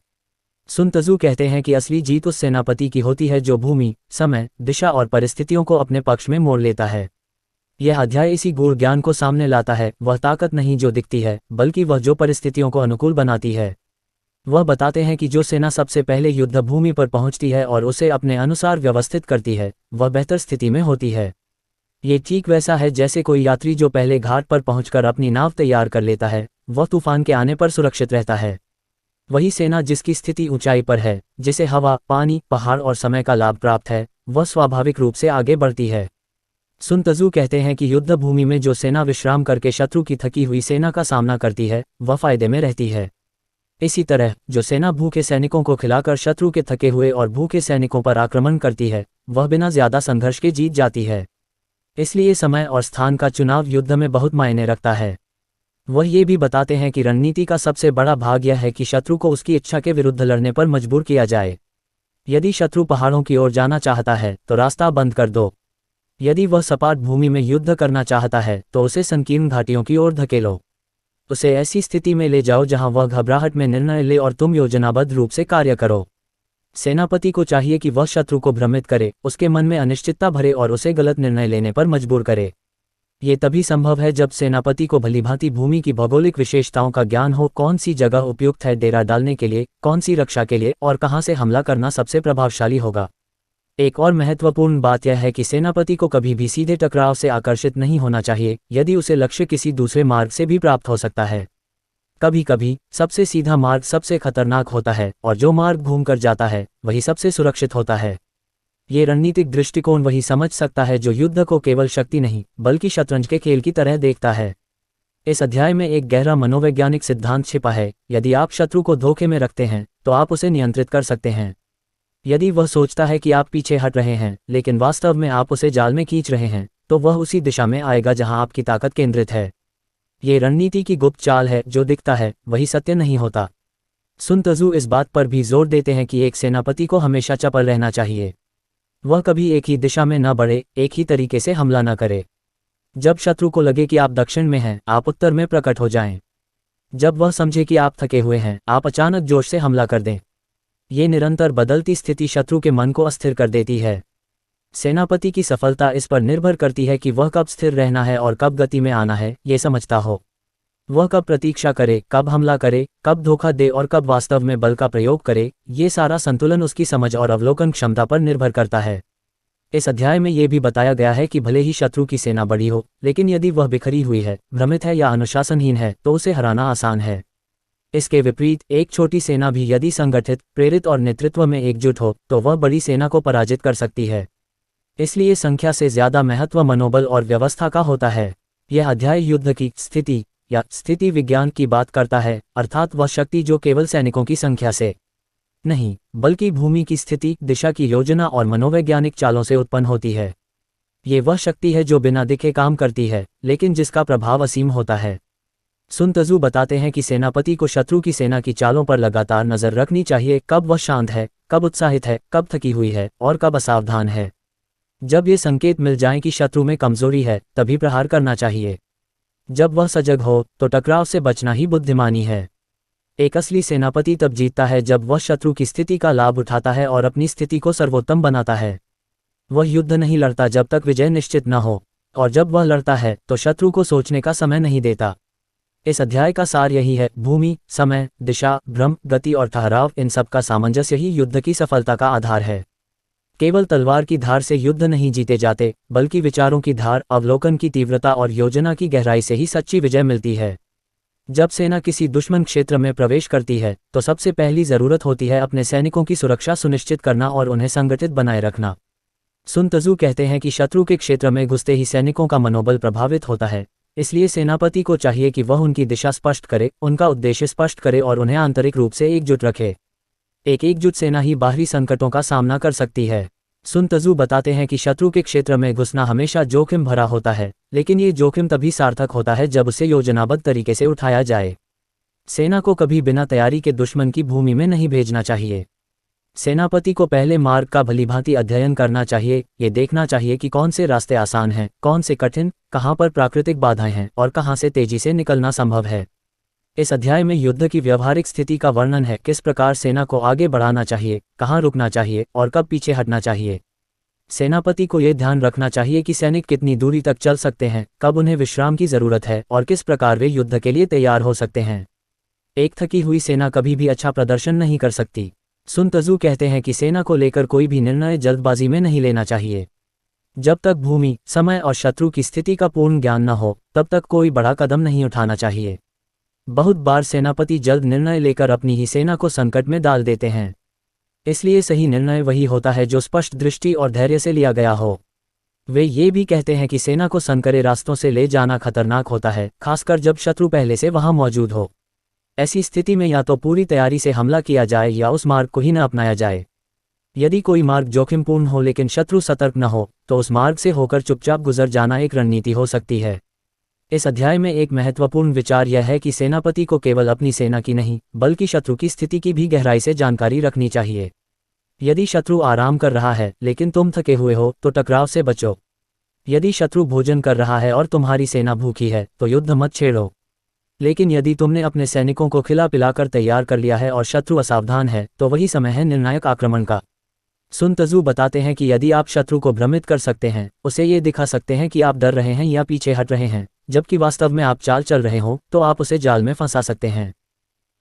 सुन त्सू कहते हैं कि असली जीत उस सेनापति की होती है जो भूमि, समय, दिशा और परिस्थितियों को अपने पक्ष में मोड़ लेता है। यह अध्याय इसी गूढ़ ज्ञान को सामने लाता है। वह ताकत नहीं जो दिखती है, बल्कि वह जो परिस्थितियों को अनुकूल बनाती है। वह बताते हैं कि जो सेना सबसे पहले युद्ध भूमि पर पहुंचती है और उसे अपने अनुसार व्यवस्थित करती है, वह बेहतर स्थिति में होती है। ये ठीक वैसा है जैसे कोई यात्री जो पहले घाट पर पहुंचकर अपनी नाव तैयार कर लेता है, वह तूफान के आने पर सुरक्षित रहता है। वही सेना जिसकी स्थिति ऊंचाई पर है, जिसे हवा, पानी, पहाड़ और समय का लाभ प्राप्त है, वह स्वाभाविक रूप से आगे बढ़ती है। सुन त्सू कहते हैं कि युद्ध भूमि में जो सेना विश्राम करके शत्रु की थकी हुई सेना का सामना करती है, वह फायदे में रहती है। इसी तरह जो सेना भूखे सैनिकों को खिलाकर शत्रु के थके हुए और भूखे सैनिकों पर आक्रमण करती है, वह बिना ज्यादा संघर्ष के जीत जाती है। इसलिए समय और स्थान का चुनाव युद्ध में बहुत मायने रखता है। वह ये भी बताते हैं कि रणनीति का सबसे बड़ा भाग यह है कि शत्रु को उसकी इच्छा के विरुद्ध लड़ने पर मजबूर किया जाए। यदि शत्रु पहाड़ों की ओर जाना चाहता है, तो रास्ता बंद कर दो। यदि वह सपाट भूमि में युद्ध करना चाहता है, तो उसे संकीर्ण घाटियों की ओर धकेलो। उसे ऐसी स्थिति में ले जाओ जहां वह घबराहट में निर्णय ले और तुम योजनाबद्ध रूप से कार्य करो। सेनापति को चाहिए कि वह शत्रु को भ्रमित करे, उसके मन में अनिश्चितता भरे और उसे गलत निर्णय लेने पर मजबूर करे। ये तभी संभव है जब सेनापति को भलीभांति भूमि की भौगोलिक विशेषताओं का ज्ञान हो, कौन सी जगह उपयुक्त है डेरा डालने के लिए, कौन सी रक्षा के लिए और कहां से हमला करना सबसे प्रभावशाली होगा। एक और महत्वपूर्ण बात यह है कि सेनापति को कभी भी सीधे टकराव से आकर्षित नहीं होना चाहिए, यदि उसे लक्ष्य किसी दूसरे मार्ग से भी प्राप्त हो सकता है। कभी कभी सबसे सीधा मार्ग सबसे खतरनाक होता है और जो मार्ग घूमकर जाता है वही सबसे सुरक्षित होता है। ये रणनीतिक दृष्टिकोण वही समझ सकता है जो युद्ध को केवल शक्ति नहीं, बल्कि शतरंज के खेल की तरह देखता है। इस अध्याय में एक गहरा मनोवैज्ञानिक सिद्धांत छिपा है। यदि आप शत्रु को धोखे में रखते हैं, तो आप उसे नियंत्रित कर सकते हैं। यदि वह सोचता है कि आप पीछे हट रहे हैं, लेकिन वास्तव में आप उसे जाल में खींच रहे हैं, तो वह उसी दिशा में आएगा जहां आपकी ताकत केंद्रित है। ये रणनीति की गुप्त चाल है, जो दिखता है वही सत्य नहीं होता। सुन त्सू इस बात पर भी जोर देते हैं कि एक सेनापति को हमेशा चपल रहना चाहिए। वह कभी एक ही दिशा में न बढ़े, एक ही तरीके से हमला न करे। जब शत्रु को लगे कि आप दक्षिण में हैं, आप उत्तर में प्रकट हो जाएं। जब वह समझे कि आप थके हुए हैं, आप अचानक जोश से हमला कर दें। ये निरंतर बदलती स्थिति शत्रु के मन को अस्थिर कर देती है। सेनापति की सफलता इस पर निर्भर करती है कि वह कब स्थिर रहना है और कब गति में आना है, ये समझता हो। वह कब प्रतीक्षा करे, कब हमला करे, कब धोखा दे और कब वास्तव में बल का प्रयोग करे। ये सारा संतुलन उसकी समझ और अवलोकन क्षमता पर निर्भर करता है। इस अध्याय में यह भी बताया गया है कि भले ही शत्रु की सेना बड़ी हो, लेकिन यदि वह बिखरी हुई है, भ्रमित है या अनुशासनहीन है, तो उसे हराना आसान है। इसके विपरीत एक छोटी सेना भी यदि संगठित, प्रेरित और नेतृत्व में एकजुट हो, तो वह बड़ी सेना को पराजित कर सकती है। इसलिए संख्या से ज्यादा महत्व मनोबल और व्यवस्था का होता है। यह अध्याय युद्ध की स्थिति, या स्थिति विज्ञान की बात करता है, अर्थात वह शक्ति जो केवल सैनिकों की संख्या से नहीं, बल्कि भूमि की स्थिति, दिशा की योजना और मनोवैज्ञानिक चालों से उत्पन्न होती है। ये वह शक्ति है जो बिना दिखे काम करती है, लेकिन जिसका प्रभाव असीम होता है। सुन त्जू बताते हैं कि सेनापति को शत्रु की सेना की चालों पर लगातार नजर रखनी चाहिए, कब वह शांत है, कब उत्साहित है, कब थकी हुई है और कब असावधान है। जब ये संकेत मिल जाएं कि शत्रु में कमजोरी है, तभी प्रहार करना चाहिए। जब वह सजग हो तो टकराव से बचना ही बुद्धिमानी है। एक असली सेनापति तब जीतता है जब वह शत्रु की स्थिति का लाभ उठाता है और अपनी स्थिति को सर्वोत्तम बनाता है। वह युद्ध नहीं लड़ता जब तक विजय निश्चित न हो, और जब वह लड़ता है तो शत्रु को सोचने का समय नहीं देता। इस अध्याय का सार यही है, भूमि, समय, दिशा, भ्रम, गति और ठहराव, इन सब का सामंजस्य ही युद्ध की सफलता का आधार है। केवल तलवार की धार से युद्ध नहीं जीते जाते, बल्कि विचारों की धार, अवलोकन की तीव्रता और योजना की गहराई से ही सच्ची विजय मिलती है। जब सेना किसी दुश्मन क्षेत्र में प्रवेश करती है तो सबसे पहली जरूरत होती है अपने सैनिकों की सुरक्षा सुनिश्चित करना और उन्हें संगठित बनाए रखना। सुन त्जू कहते हैं कि शत्रु के क्षेत्र में घुसते ही सैनिकों का मनोबल प्रभावित होता है, इसलिए सेनापति को चाहिए कि वह उनकी दिशा स्पष्ट करे, उनका उद्देश्य स्पष्ट करे और उन्हें आंतरिक रूप से एकजुट रखे। एक एकजुट सेना ही बाहरी संकटों का सामना कर सकती है। सुन त्जू बताते हैं कि शत्रु के क्षेत्र में घुसना हमेशा जोखिम भरा होता है, लेकिन ये जोखिम तभी सार्थक होता है जब उसे योजनाबद्ध तरीके से उठाया जाए। सेना को कभी बिना तैयारी के दुश्मन की भूमि में नहीं भेजना चाहिए। सेनापति को पहले मार्ग का भलीभांति अध्ययन करना चाहिए, ये देखना चाहिए कि कौन से रास्ते आसान हैं, कौन से कठिन, कहाँ पर प्राकृतिक बाधाएं हैं और कहाँ से तेजी से निकलना संभव है। इस अध्याय में युद्ध की व्यवहारिक स्थिति का वर्णन है, किस प्रकार सेना को आगे बढ़ाना चाहिए, कहाँ रुकना चाहिए और कब पीछे हटना चाहिए। सेनापति को यह ध्यान रखना चाहिए कि सैनिक कितनी दूरी तक चल सकते हैं, कब उन्हें विश्राम की जरूरत है और किस प्रकार वे युद्ध के लिए तैयार हो सकते हैं। एक थकी हुई सेना कभी भी अच्छा प्रदर्शन नहीं कर सकती। सुन त्जू कहते हैं कि सेना को लेकर कोई भी निर्णय जल्दबाजी में नहीं लेना चाहिए। जब तक भूमि, समय और शत्रु की स्थिति का पूर्ण ज्ञान न हो, तब तक कोई बड़ा कदम नहीं उठाना चाहिए। बहुत बार सेनापति जल्द निर्णय लेकर अपनी ही सेना को संकट में डाल देते हैं। इसलिए सही निर्णय वही होता है जो स्पष्ट दृष्टि और धैर्य से लिया गया हो। वे ये भी कहते हैं कि सेना को संकरे रास्तों से ले जाना खतरनाक होता है, खासकर जब शत्रु पहले से वहां मौजूद हो। ऐसी स्थिति में या तो पूरी तैयारी से हमला किया जाए या उस मार्ग को ही न अपनाया जाए। यदि कोई मार्ग जोखिमपूर्ण हो लेकिन शत्रु सतर्क न हो, तो उस मार्ग से होकर चुपचाप गुजर जाना एक रणनीति हो सकती है। इस अध्याय में एक महत्वपूर्ण विचार यह है कि सेनापति को केवल अपनी सेना की नहीं, बल्कि शत्रु की स्थिति की भी गहराई से जानकारी रखनी चाहिए। यदि शत्रु आराम कर रहा है लेकिन तुम थके हुए हो तो टकराव से बचो। यदि शत्रु भोजन कर रहा है और तुम्हारी सेना भूखी है तो युद्ध मत छेड़ो। लेकिन यदि तुमने अपने सैनिकों को खिला पिलाकर तैयार कर लिया है और शत्रु असावधान है, तो वही समय है निर्णायक आक्रमण का। सुन त्जू बताते हैं कि यदि आप शत्रु को भ्रमित कर सकते हैं, उसे ये दिखा सकते हैं कि आप डर रहे हैं या पीछे हट रहे हैं, जबकि वास्तव में आप चाल चल रहे हो, तो आप उसे जाल में फंसा सकते हैं।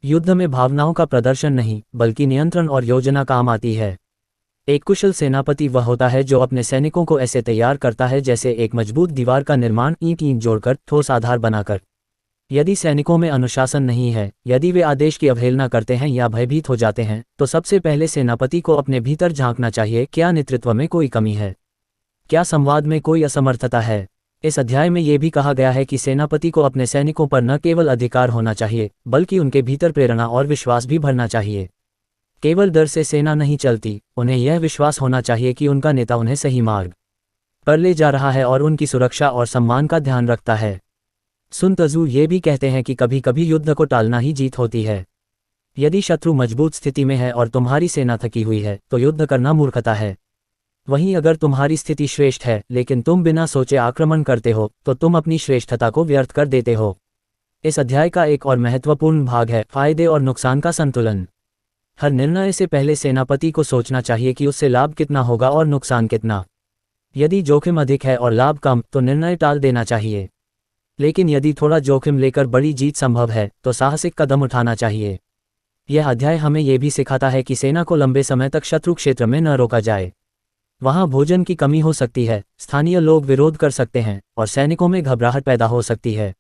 युद्ध में भावनाओं का प्रदर्शन नहीं, बल्कि नियंत्रण और योजना काम आती है। एक कुशल सेनापति वह होता है जो अपने सैनिकों को ऐसे तैयार करता है जैसे एक मजबूत दीवार का निर्माण ईंट जोड़कर, ठोस आधार बनाकर। यदि सैनिकों में अनुशासन नहीं है, यदि वे आदेश की अवहेलना करते हैं या भयभीत हो जाते हैं, तो सबसे पहले सेनापति को अपने भीतर झांकना चाहिए। क्या नेतृत्व में कोई कमी है? क्या संवाद में कोई असमर्थता है? इस अध्याय में यह भी कहा गया है कि सेनापति को अपने सैनिकों पर न केवल अधिकार होना चाहिए, बल्कि उनके भीतर प्रेरणा और विश्वास भी भरना चाहिए। केवल डर से सेना नहीं चलती, उन्हें यह विश्वास होना चाहिए कि उनका नेता उन्हें सही मार्ग पर ले जा रहा है और उनकी सुरक्षा और सम्मान का ध्यान रखता है। सुन त्जू ये भी कहते हैं कि कभी कभी युद्ध को टालना ही जीत होती है। यदि शत्रु मजबूत स्थिति में है और तुम्हारी सेना थकी हुई है, तो युद्ध करना मूर्खता है। वहीं अगर तुम्हारी स्थिति श्रेष्ठ है लेकिन तुम बिना सोचे आक्रमण करते हो, तो तुम अपनी श्रेष्ठता को व्यर्थ कर देते हो। इस अध्याय का एक और महत्वपूर्ण भाग है फायदे और नुकसान का संतुलन। हर निर्णय से पहले सेनापति को सोचना चाहिए कि उससे लाभ कितना होगा और नुकसान कितना। यदि जोखिम अधिक है और लाभ कम, तो निर्णय टाल देना चाहिए। लेकिन यदि थोड़ा जोखिम लेकर बड़ी जीत संभव है, तो साहसिक कदम उठाना चाहिए। यह अध्याय हमें यह भी सिखाता है कि सेना को लंबे समय तक शत्रु क्षेत्र में न रोका जाए। वहां भोजन की कमी हो सकती है, स्थानीय लोग विरोध कर सकते हैं और सैनिकों में घबराहट पैदा हो सकती है।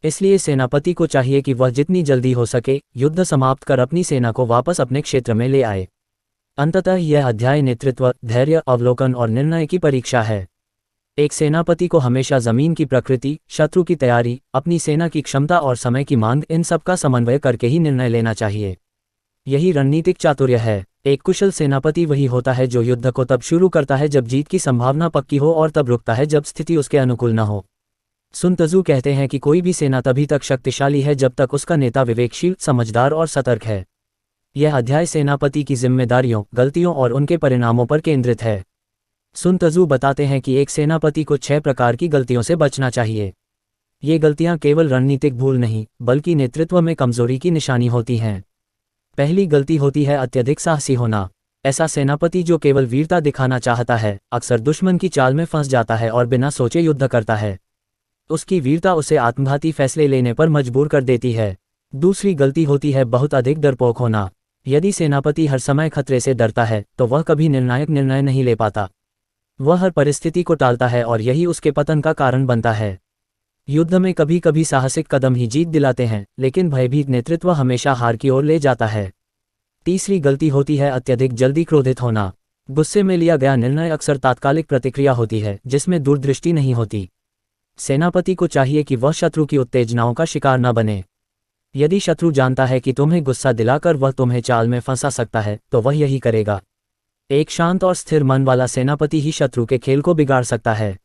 इसलिए सेनापति को चाहिए कि वह जितनी जल्दी हो सके युद्ध समाप्त कर अपनी सेना को वापस अपने क्षेत्र में ले आए। अंततः यह अध्याय नेतृत्व, धैर्य, अवलोकन और निर्णय की परीक्षा है। एक सेनापति को हमेशा जमीन की प्रकृति, शत्रु की तैयारी, अपनी सेना की क्षमता और समय की मांग, इन सब का समन्वय करके ही निर्णय लेना चाहिए। यही रणनीतिक चातुर्य है। एक कुशल सेनापति वही होता है जो युद्ध को तब शुरू करता है जब जीत की संभावना पक्की हो और तब रुकता है जब स्थिति उसके अनुकूल न हो। सुन त्जू कहते हैं कि कोई भी सेना तभी तक शक्तिशाली है जब तक उसका नेता विवेकशील, समझदार और सतर्क है। यह अध्याय सेनापति की जिम्मेदारियों, गलतियों और उनके परिणामों पर केंद्रित है। सुन त्जू बताते हैं कि एक सेनापति को 6 प्रकार की गलतियों से बचना चाहिए। ये गलतियां केवल रणनीतिक भूल नहीं, बल्कि नेतृत्व में कमजोरी की निशानी होती हैं। पहली गलती होती है अत्यधिक साहसी होना। ऐसा सेनापति जो केवल वीरता दिखाना चाहता है, अक्सर दुश्मन की चाल में फंस जाता है और बिना सोचे युद्ध करता है। उसकी वीरता उसे आत्मघाती फैसले लेने पर मजबूर कर देती है। दूसरी गलती होती है बहुत अधिक डरपोक होना। यदि सेनापति हर समय खतरे से डरता है तो वह कभी निर्णायक निर्णय नहीं ले पाता। वह हर परिस्थिति को टालता है और यही उसके पतन का कारण बनता है। युद्ध में कभी कभी साहसिक कदम ही जीत दिलाते हैं, लेकिन भयभीत नेतृत्व हमेशा हार की ओर ले जाता है। तीसरी गलती होती है अत्यधिक जल्दी क्रोधित होना। गुस्से में लिया गया निर्णय अक्सर तात्कालिक प्रतिक्रिया होती है, जिसमें दूरदृष्टि नहीं होती। सेनापति को चाहिए कि वह शत्रु की उत्तेजनाओं का शिकार न बने। यदि शत्रु जानता है कि तुम्हें गुस्सा दिलाकर वह तुम्हें चाल में फंसा सकता है, तो वह यही करेगा। एक शांत और स्थिर मन वाला सेनापति ही शत्रु के खेल को बिगाड़ सकता है।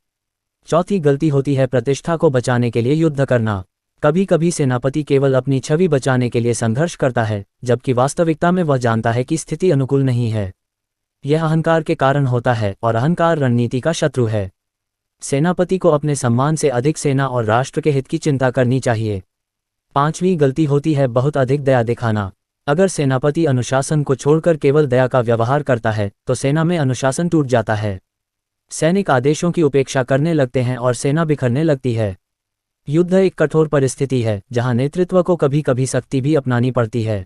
चौथी गलती होती है प्रतिष्ठा को बचाने के लिए युद्ध करना। कभी कभी सेनापति केवल अपनी छवि बचाने के लिए संघर्ष करता है, जबकि वास्तविकता में वह जानता है कि स्थिति अनुकूल नहीं है। यह अहंकार के कारण होता है और अहंकार रणनीति का शत्रु है। सेनापति को अपने सम्मान से अधिक सेना और राष्ट्र के हित की चिंता करनी चाहिए। पांचवी गलती होती है बहुत अधिक दया दिखाना। अगर सेनापति अनुशासन को छोड़कर केवल दया का व्यवहार करता है तो सेना में अनुशासन टूट जाता है। सैनिक आदेशों की उपेक्षा करने लगते हैं और सेना बिखरने लगती है। युद्ध एक कठोर परिस्थिति है जहां नेतृत्व को कभी कभी सख्ती भी अपनानी पड़ती है।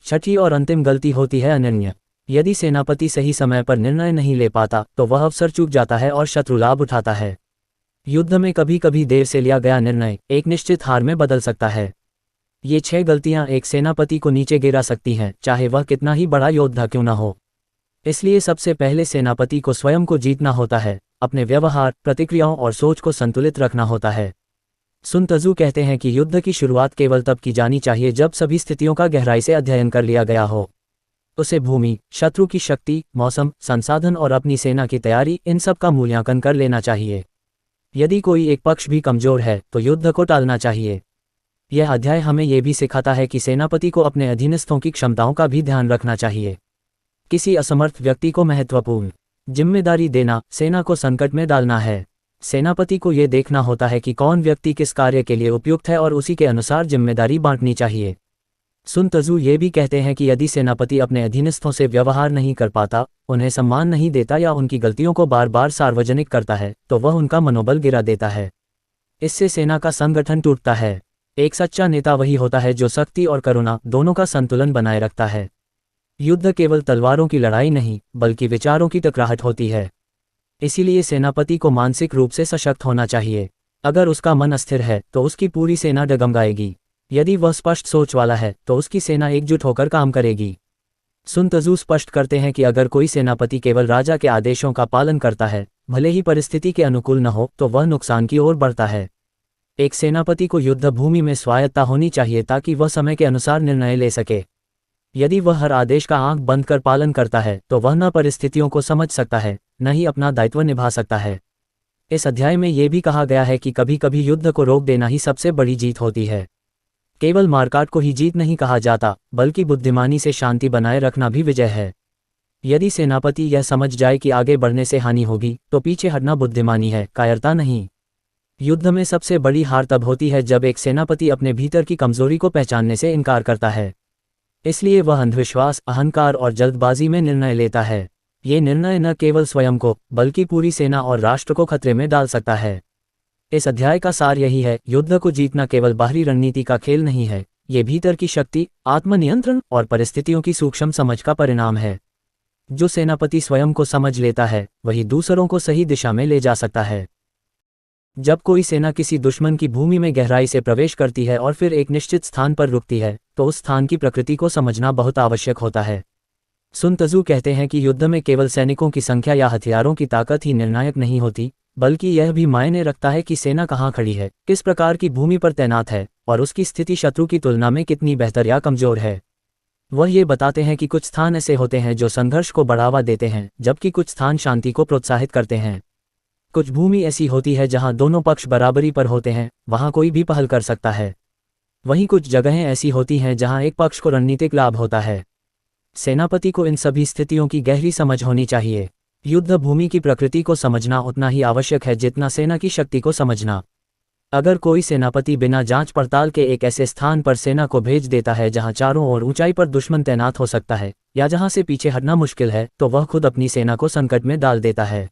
छठी और अंतिम गलती होती है अनन्य। यदि सेनापति सही समय पर निर्णय नहीं ले पाता तो वह अवसर चूक जाता है और शत्रु लाभ उठाता है। युद्ध में कभी कभी देर से लिया गया निर्णय एक निश्चित हार में बदल सकता है। ये 6 गलतियां एक सेनापति को नीचे गिरा सकती हैं, चाहे वह कितना ही बड़ा योद्धा क्यों न हो। इसलिए सबसे पहले सेनापति को स्वयं को जीतना होता है, अपने व्यवहार, प्रतिक्रियाओं और सोच को संतुलित रखना होता है। सुन त्जू कहते हैं कि युद्ध की शुरुआत केवल तब की जानी चाहिए जब सभी स्थितियों का गहराई से अध्ययन कर लिया गया हो। उसे भूमि, शत्रु की शक्ति, मौसम, संसाधन और अपनी सेना की तैयारी, इन सब का मूल्यांकन कर लेना चाहिए। यदि कोई एक पक्ष भी कमजोर है तो युद्ध को टालना चाहिए। यह अध्याय हमें यह भी सिखाता है कि सेनापति को अपने अधीनस्थों की क्षमताओं का भी ध्यान रखना चाहिए। किसी असमर्थ व्यक्ति को महत्वपूर्ण जिम्मेदारी देना सेना को संकट में डालना है। सेनापति को यह देखना होता है कि कौन व्यक्ति किस कार्य के लिए उपयुक्त है और उसी के अनुसार जिम्मेदारी बांटनी चाहिए। सुन त्जू ये भी कहते हैं कि यदि सेनापति अपने अधीनस्थों से व्यवहार नहीं कर पाता, उन्हें सम्मान नहीं देता या उनकी गलतियों को बार बार सार्वजनिक करता है, तो वह उनका मनोबल गिरा देता है। इससे सेना का संगठन टूटता है। एक सच्चा नेता वही होता है जो शक्ति और करुणा दोनों का संतुलन बनाए रखता है। युद्ध केवल तलवारों की लड़ाई नहीं, बल्कि विचारों की टकराहट होती है। इसीलिए सेनापति को मानसिक रूप से सशक्त होना चाहिए। अगर उसका मन अस्थिर है तो उसकी पूरी सेना डगमगाएगी। यदि वह स्पष्ट सोच वाला है तो उसकी सेना एकजुट होकर काम करेगी। सुन त्जू स्पष्ट करते हैं कि अगर कोई सेनापति केवल राजा के आदेशों का पालन करता है, भले ही परिस्थिति के अनुकूल न हो, तो वह नुकसान की ओर बढ़ता है। एक सेनापति को युद्ध भूमि में स्वायत्तता होनी चाहिए ताकि वह समय के अनुसार निर्णय ले सके। यदि वह हर आदेश का आंख बंद कर पालन करता है तो वह न परिस्थितियों को समझ सकता है, न ही अपना दायित्व निभा सकता है। इस अध्याय में यह भी कहा गया है कि कभी कभी युद्ध को रोक देना ही सबसे बड़ी जीत होती है। केवल मारकाट को ही जीत नहीं कहा जाता, बल्कि बुद्धिमानी से शांति बनाए रखना भी विजय है। यदि सेनापति यह समझ जाए कि आगे बढ़ने से हानि होगी, तो पीछे हटना बुद्धिमानी है, कायरता नहीं। युद्ध में सबसे बड़ी हार तब होती है जब एक सेनापति अपने भीतर की कमजोरी को पहचानने से इनकार करता है। इसलिए वह अंधविश्वास, अहंकार और जल्दबाजी में निर्णय लेता है। ये निर्णय न केवल स्वयं को, बल्कि पूरी सेना और राष्ट्र को खतरे में डाल सकता है। इस अध्याय का सार यही है, युद्ध को जीतना केवल बाहरी रणनीति का खेल नहीं है, ये भीतर की शक्ति, आत्मनियंत्रण और परिस्थितियों की सूक्ष्म समझ का परिणाम है। जो सेनापति स्वयं को समझ लेता है, वही दूसरों को सही दिशा में ले जा सकता है। जब कोई सेना किसी दुश्मन की भूमि में गहराई से प्रवेश करती है और फिर एक निश्चित स्थान पर रुकती है, तो उस स्थान की प्रकृति को समझना बहुत आवश्यक होता है। सुन त्जू कहते हैं कि युद्ध में केवल सैनिकों की संख्या या हथियारों की ताकत ही निर्णायक नहीं होती, बल्कि यह भी मायने रखता है कि सेना कहाँ खड़ी है, किस प्रकार की भूमि पर तैनात है और उसकी स्थिति शत्रु की तुलना में कितनी बेहतर या कमजोर है। वह ये बताते हैं कि कुछ स्थान ऐसे होते हैं जो संघर्ष को बढ़ावा देते हैं, जबकि कुछ स्थान शांति को प्रोत्साहित करते हैं। कुछ भूमि ऐसी होती है जहां दोनों पक्ष बराबरी पर होते हैं, वहां कोई भी पहल कर सकता है। वहीं कुछ जगहें ऐसी होती हैं जहां एक पक्ष को रणनीतिक लाभ होता है। सेनापति को इन सभी स्थितियों की गहरी समझ होनी चाहिए। युद्ध भूमि की प्रकृति को समझना उतना ही आवश्यक है जितना सेना की शक्ति को समझना। अगर कोई सेनापति बिना जांच पड़ताल के एक ऐसे स्थान पर सेना को भेज देता है जहां चारों ओर ऊंचाई पर दुश्मन तैनात हो सकता है या जहां से पीछे हटना मुश्किल है, तो वह खुद अपनी सेना को संकट में डाल देता है।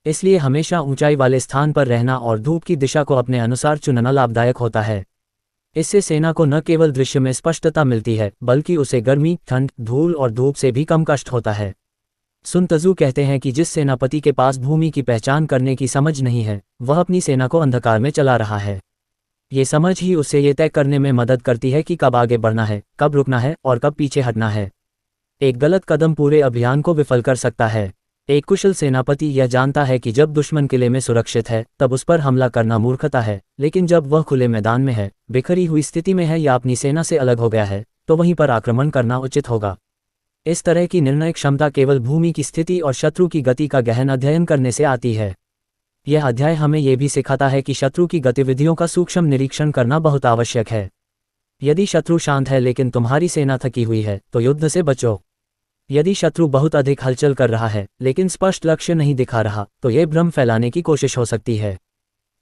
इसलिए हमेशा ऊंचाई वाले स्थान पर रहना और धूप की दिशा को अपने अनुसार चुनना लाभदायक होता है। इससे सेना को न केवल दृश्य में स्पष्टता मिलती है, बल्कि उसे गर्मी, ठंड, धूल और धूप से भी कम कष्ट होता है। सुन त्जू कहते हैं कि जिस सेनापति के पास भूमि की पहचान करने की समझ नहीं है, वह अपनी सेना को अंधकार में चला रहा है। ये समझ ही उसे ये तय करने में मदद करती है कि कब आगे बढ़ना है, कब रुकना है और कब पीछे हटना है। एक गलत कदम पूरे अभियान को विफल कर सकता है। एक कुशल सेनापति यह जानता है कि जब दुश्मन किले में सुरक्षित है तब उस पर हमला करना मूर्खता है, लेकिन जब वह खुले मैदान में है, बिखरी हुई स्थिति में है या अपनी सेना से अलग हो गया है, तो वहीं पर आक्रमण करना उचित होगा। इस तरह की निर्णय क्षमता केवल भूमि की स्थिति और शत्रु की गति का गहन अध्ययन करने से आती है। यह अध्याय हमें यह भी सिखाता है कि शत्रु की गतिविधियों का सूक्ष्म निरीक्षण करना बहुत आवश्यक है। यदि शत्रु शांत है लेकिन तुम्हारी सेना थकी हुई है, तो युद्ध से बचो। यदि शत्रु बहुत अधिक हलचल कर रहा है लेकिन स्पष्ट लक्ष्य नहीं दिखा रहा, तो यह भ्रम फैलाने की कोशिश हो सकती है।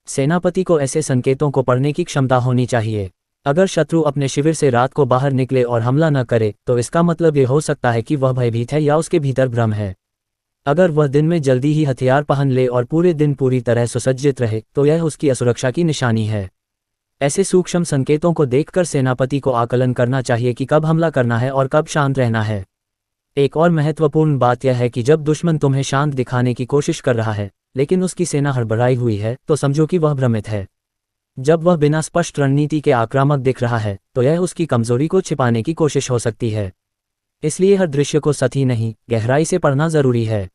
सेनापति को ऐसे संकेतों को पढ़ने की क्षमता होनी चाहिए। अगर शत्रु अपने शिविर से रात को बाहर निकले और हमला न करे, तो इसका मतलब ये हो सकता है कि वह भयभीत है या उसके भीतर भ्रम है। अगर वह दिन में जल्दी ही हथियार पहन ले और पूरे दिन पूरी तरह सुसज्जित रहे, तो यह उसकी असुरक्षा की निशानी है। ऐसे सूक्ष्म संकेतों को देखकर सेनापति को आकलन करना चाहिए कि कब हमला करना है और कब शांत रहना है। एक और महत्वपूर्ण बात यह है कि जब दुश्मन तुम्हें शांत दिखाने की कोशिश कर रहा है लेकिन उसकी सेना हड़बड़ाई हुई है, तो समझो कि वह भ्रमित है। जब वह बिना स्पष्ट रणनीति के आक्रामक दिख रहा है, तो यह उसकी कमजोरी को छिपाने की कोशिश हो सकती है। इसलिए हर दृश्य को सही नहीं, गहराई से पढ़ना जरूरी है।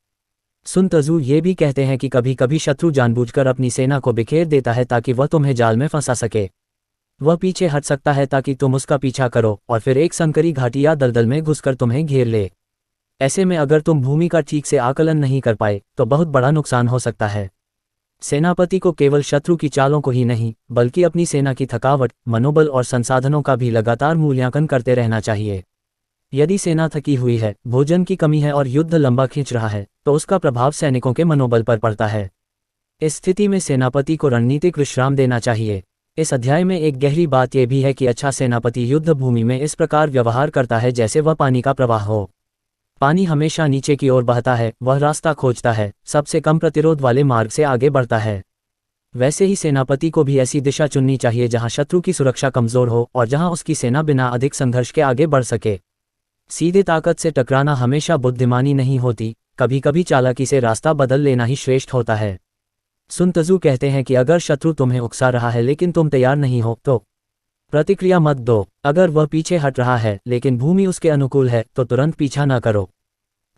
सुन त्जू ये भी कहते हैं कि कभी कभी शत्रु जानबूझकर अपनी सेना को बिखेर देता है ताकि वह तुम्हें जाल में फंसा सके। वह पीछे हट सकता है ताकि तुम उसका पीछा करो और फिर एक संकरी घाटी या दलदल में घुसकर तुम्हें घेर ले। ऐसे में अगर तुम भूमि का ठीक से आकलन नहीं कर पाए, तो बहुत बड़ा नुकसान हो सकता है। सेनापति को केवल शत्रु की चालों को ही नहीं, बल्कि अपनी सेना की थकावट, मनोबल और संसाधनों का भी लगातार मूल्यांकन करते रहना चाहिए। यदि सेना थकी हुई है, भोजन की कमी है और युद्ध लंबा खींच रहा है, तो उसका प्रभाव सैनिकों के मनोबल पर पड़ता है। इस स्थिति में सेनापति को रणनीतिक विश्राम देना चाहिए। इस अध्याय में एक गहरी बात यह भी है कि अच्छा सेनापति युद्ध भूमि में इस प्रकार व्यवहार करता है जैसे वह पानी का प्रवाह हो। पानी हमेशा नीचे की ओर बहता है, वह रास्ता खोजता है, सबसे कम प्रतिरोध वाले मार्ग से आगे बढ़ता है। वैसे ही सेनापति को भी ऐसी दिशा चुननी चाहिए जहां शत्रु की सुरक्षा कमजोर हो और जहां उसकी सेना बिना अधिक संघर्ष के आगे बढ़ सके। सीधे ताकत से टकराना हमेशा बुद्धिमानी नहीं होती, कभी कभी चालाकी से रास्ता बदल लेना ही श्रेष्ठ होता है। सुन त्जू कहते हैं कि अगर शत्रु तुम्हें उकसा रहा है लेकिन तुम तैयार नहीं हो, तो प्रतिक्रिया मत दो। अगर वह पीछे हट रहा है लेकिन भूमि उसके अनुकूल है, तो तुरंत पीछा न करो।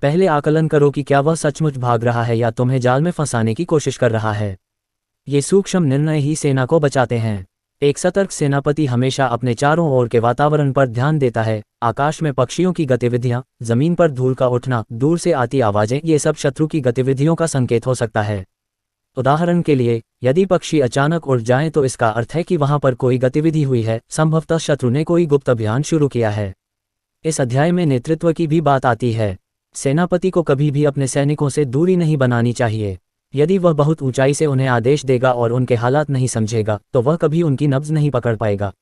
पहले आकलन करो कि क्या वह सचमुच भाग रहा है या तुम्हें जाल में फंसाने की कोशिश कर रहा है। ये सूक्ष्म निर्णय ही सेना को बचाते हैं। एक सतर्क सेनापति हमेशा अपने चारों ओर के वातावरण पर ध्यान देता है। आकाश में पक्षियों की गतिविधियां, जमीन पर धूल का उठना, दूर से आती आवाजें, ये सब शत्रु की गतिविधियों का संकेत हो सकता है। उदाहरण के लिए, यदि पक्षी अचानक उड़ जाएं तो इसका अर्थ है कि वहां पर कोई गतिविधि हुई है, संभवतः शत्रु ने कोई गुप्त अभियान शुरू किया है। इस अध्याय में नेतृत्व की भी बात आती है। सेनापति को कभी भी अपने सैनिकों से दूरी नहीं बनानी चाहिए। यदि वह बहुत ऊंचाई से उन्हें आदेश देगा और उनके हालात नहीं समझेगा, तो वह कभी उनकी नब्ज नहीं पकड़ पाएगा।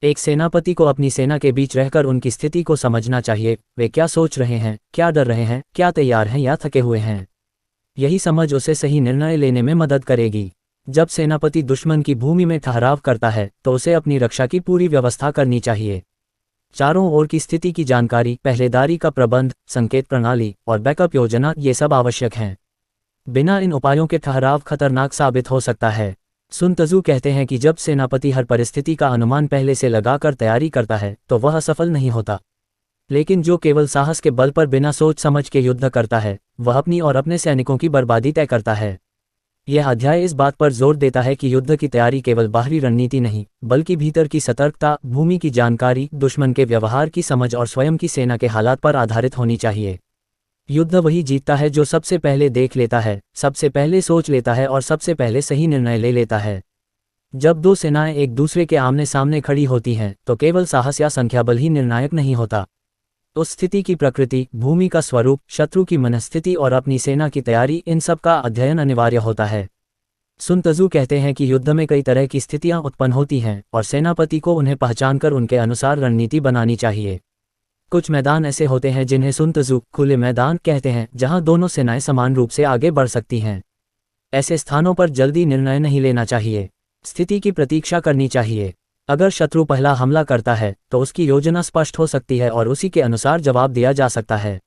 एक सेनापति को अपनी सेना के बीच रहकर उनकी स्थिति को समझना चाहिए। वे क्या सोच रहे हैं, क्या डर रहे हैं, क्या तैयार हैं या थके हुए हैं। यही समझ उसे सही निर्णय लेने में मदद करेगी। जब सेनापति दुश्मन की भूमि में ठहराव करता है, तो उसे अपनी रक्षा की पूरी व्यवस्था करनी चाहिए। चारों ओर की स्थिति की जानकारी, पहरेदारी का प्रबंध, संकेत प्रणाली और बैकअप योजना, ये सब आवश्यक हैं। बिना इन उपायों के ठहराव खतरनाक साबित हो सकता है। सुन त्जू कहते हैं कि जब सेनापति हर परिस्थिति का अनुमान पहले से लगाकर तैयारी करता है, तो वह असफल नहीं होता। लेकिन जो केवल साहस के बल पर बिना सोच समझ के युद्ध करता है, वह अपनी और अपने सैनिकों की बर्बादी तय करता है। यह अध्याय इस बात पर जोर देता है कि युद्ध की तैयारी केवल बाहरी रणनीति नहीं, बल्कि भीतर की सतर्कता, भूमि की जानकारी, दुश्मन के व्यवहार की समझ और स्वयं की सेना के हालात पर आधारित होनी चाहिए। युद्ध वही जीतता है जो सबसे पहले देख लेता है, सबसे पहले सोच लेता है और सबसे पहले सही निर्णय ले लेता है। जब दो सेनाएं एक दूसरे के आमने सामने खड़ी होती हैं, तो केवल साहस या संख्याबल ही निर्णायक नहीं होता। उस स्थिति की प्रकृति, भूमि का स्वरूप, शत्रु की मनस्थिति और अपनी सेना की तैयारी, इन सब का अध्ययन अनिवार्य होता है। सुन त्जू कहते हैं कि युद्ध में कई तरह की स्थितियां उत्पन्न होती हैं और सेनापति को उन्हें पहचानकर उनके अनुसार रणनीति बनानी चाहिए। कुछ मैदान ऐसे होते हैं जिन्हें सुन त्जू खुले मैदान कहते हैं, जहां दोनों सेनाएं समान रूप से आगे बढ़ सकती हैं। ऐसे स्थानों पर जल्दी निर्णय नहीं लेना चाहिए, स्थिति की प्रतीक्षा करनी चाहिए। अगर शत्रु पहला हमला करता है तो उसकी योजना स्पष्ट हो सकती है और उसी के अनुसार जवाब दिया जा सकता है।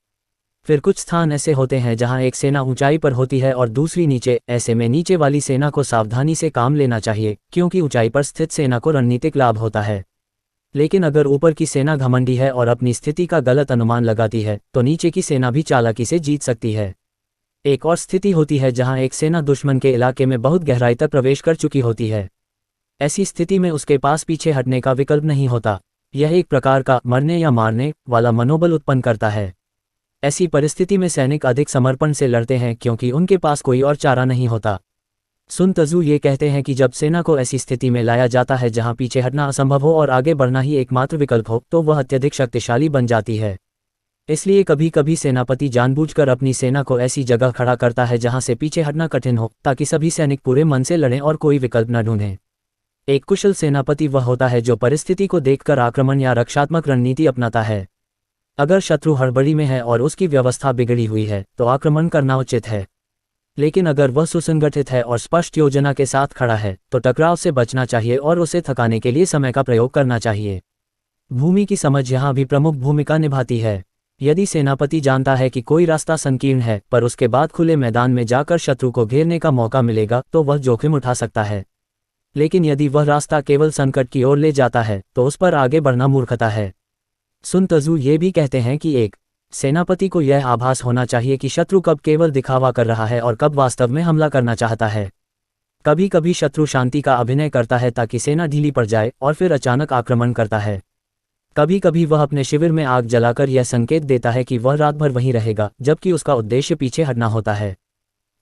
फिर कुछ स्थान ऐसे होते हैं जहां एक सेना ऊंचाई पर होती है और दूसरी नीचे। ऐसे में नीचे वाली सेना को सावधानी से काम लेना चाहिए, क्योंकि ऊंचाई पर स्थित सेना को रणनीतिक लाभ होता है। लेकिन अगर ऊपर की सेना घमंडी है और अपनी स्थिति का गलत अनुमान लगाती है, तो नीचे की सेना भी चालाकी से जीत सकती है। एक और स्थिति होती है जहां एक सेना दुश्मन के इलाके में बहुत गहराई तक प्रवेश कर चुकी होती है। ऐसी स्थिति में उसके पास पीछे हटने का विकल्प नहीं होता। यह एक प्रकार का मरने या मारने वाला मनोबल उत्पन्न करता है। ऐसी परिस्थिति में सैनिक अधिक समर्पण से लड़ते हैं, क्योंकि उनके पास कोई और चारा नहीं होता। सुन त्जू ये कहते हैं कि जब सेना को ऐसी स्थिति में लाया जाता है जहां पीछे हटना असंभव हो और आगे बढ़ना ही एकमात्र विकल्प हो, तो वह अत्यधिक शक्तिशाली बन जाती है। इसलिए कभी कभी सेनापति जानबूझकर अपनी सेना को ऐसी जगह खड़ा करता है जहां से पीछे हटना कठिन हो, ताकि सभी सैनिक पूरे मन से लड़ें और कोई विकल्प न ढूंढें। एक कुशल सेनापति वह होता है जो परिस्थिति को देखकर आक्रमण या रक्षात्मक रणनीति अपनाता है। अगर शत्रु हड़बड़ी में है और उसकी व्यवस्था बिगड़ी हुई है, तो आक्रमण करना उचित है। लेकिन अगर वह सुसंगठित है और स्पष्ट योजना के साथ खड़ा है, तो टकराव से बचना चाहिए और उसे थकाने के लिए समय का प्रयोग करना चाहिए। भूमि की समझ यहाँ भी प्रमुख भूमिका निभाती है। यदि सेनापति जानता है कि कोई रास्ता संकीर्ण है, पर उसके बाद खुले मैदान में जाकर शत्रु को घेरने का मौका मिलेगा, तो वह जोखिम उठा सकता है। लेकिन यदि वह रास्ता केवल संकट की ओर ले जाता है, तो उस पर आगे बढ़ना मूर्खता है। सुन त्जू ये भी कहते हैं कि एक सेनापति को यह आभास होना चाहिए कि शत्रु कब केवल दिखावा कर रहा है और कब वास्तव में हमला करना चाहता है। कभी कभी शत्रु शांति का अभिनय करता है ताकि सेना ढीली पड़ जाए और फिर अचानक आक्रमण करता है। कभी कभी वह अपने शिविर में आग जलाकर यह संकेत देता है कि वह रात भर वहीं रहेगा, जबकि उसका उद्देश्य पीछे हटना होता है।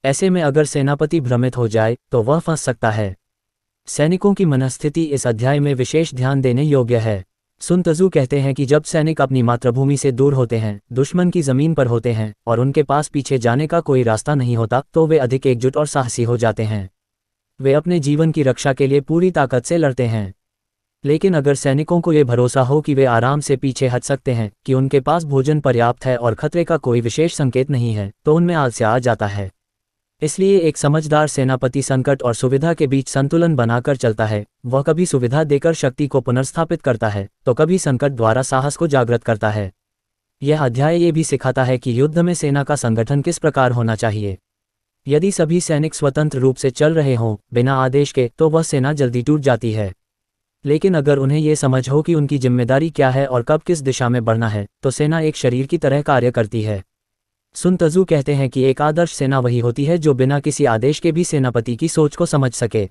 ऐसे में अगर सेनापति भ्रमित हो जाए तो वह फंस सकता है। सैनिकों की मनस्थिति इस अध्याय में विशेष ध्यान देने योग्य है। सुन त्जू कहते हैं कि जब सैनिक अपनी मातृभूमि से दूर होते हैं, दुश्मन की जमीन पर होते हैं और उनके पास पीछे जाने का कोई रास्ता नहीं होता, तो वे अधिक एकजुट और साहसी हो जाते हैं। वे अपने जीवन की रक्षा के लिए पूरी ताकत से लड़ते हैं। लेकिन अगर सैनिकों को ये भरोसा हो कि वे आराम से पीछे हट सकते हैं, कि उनके पास भोजन पर्याप्त है और खतरे का कोई विशेष संकेत नहीं है, तो उनमें आलस्य आ जाता है। इसलिए एक समझदार सेनापति संकट और सुविधा के बीच संतुलन बनाकर चलता है। वह कभी सुविधा देकर शक्ति को पुनर्स्थापित करता है, तो कभी संकट द्वारा साहस को जागृत करता है। यह अध्याय ये भी सिखाता है कि युद्ध में सेना का संगठन किस प्रकार होना चाहिए। यदि सभी सैनिक स्वतंत्र रूप से चल रहे हों, बिना आदेश के, तो वह सेना जल्दी टूट जाती है। लेकिन अगर उन्हें ये समझ हो कि उनकी जिम्मेदारी क्या है और कब किस दिशा में बढ़ना है, तो सेना एक शरीर की तरह कार्य करती है। सुन त्जू कहते हैं कि एक आदर्श सेना वही होती है जो बिना किसी आदेश के भी सेनापति की सोच को समझ सके।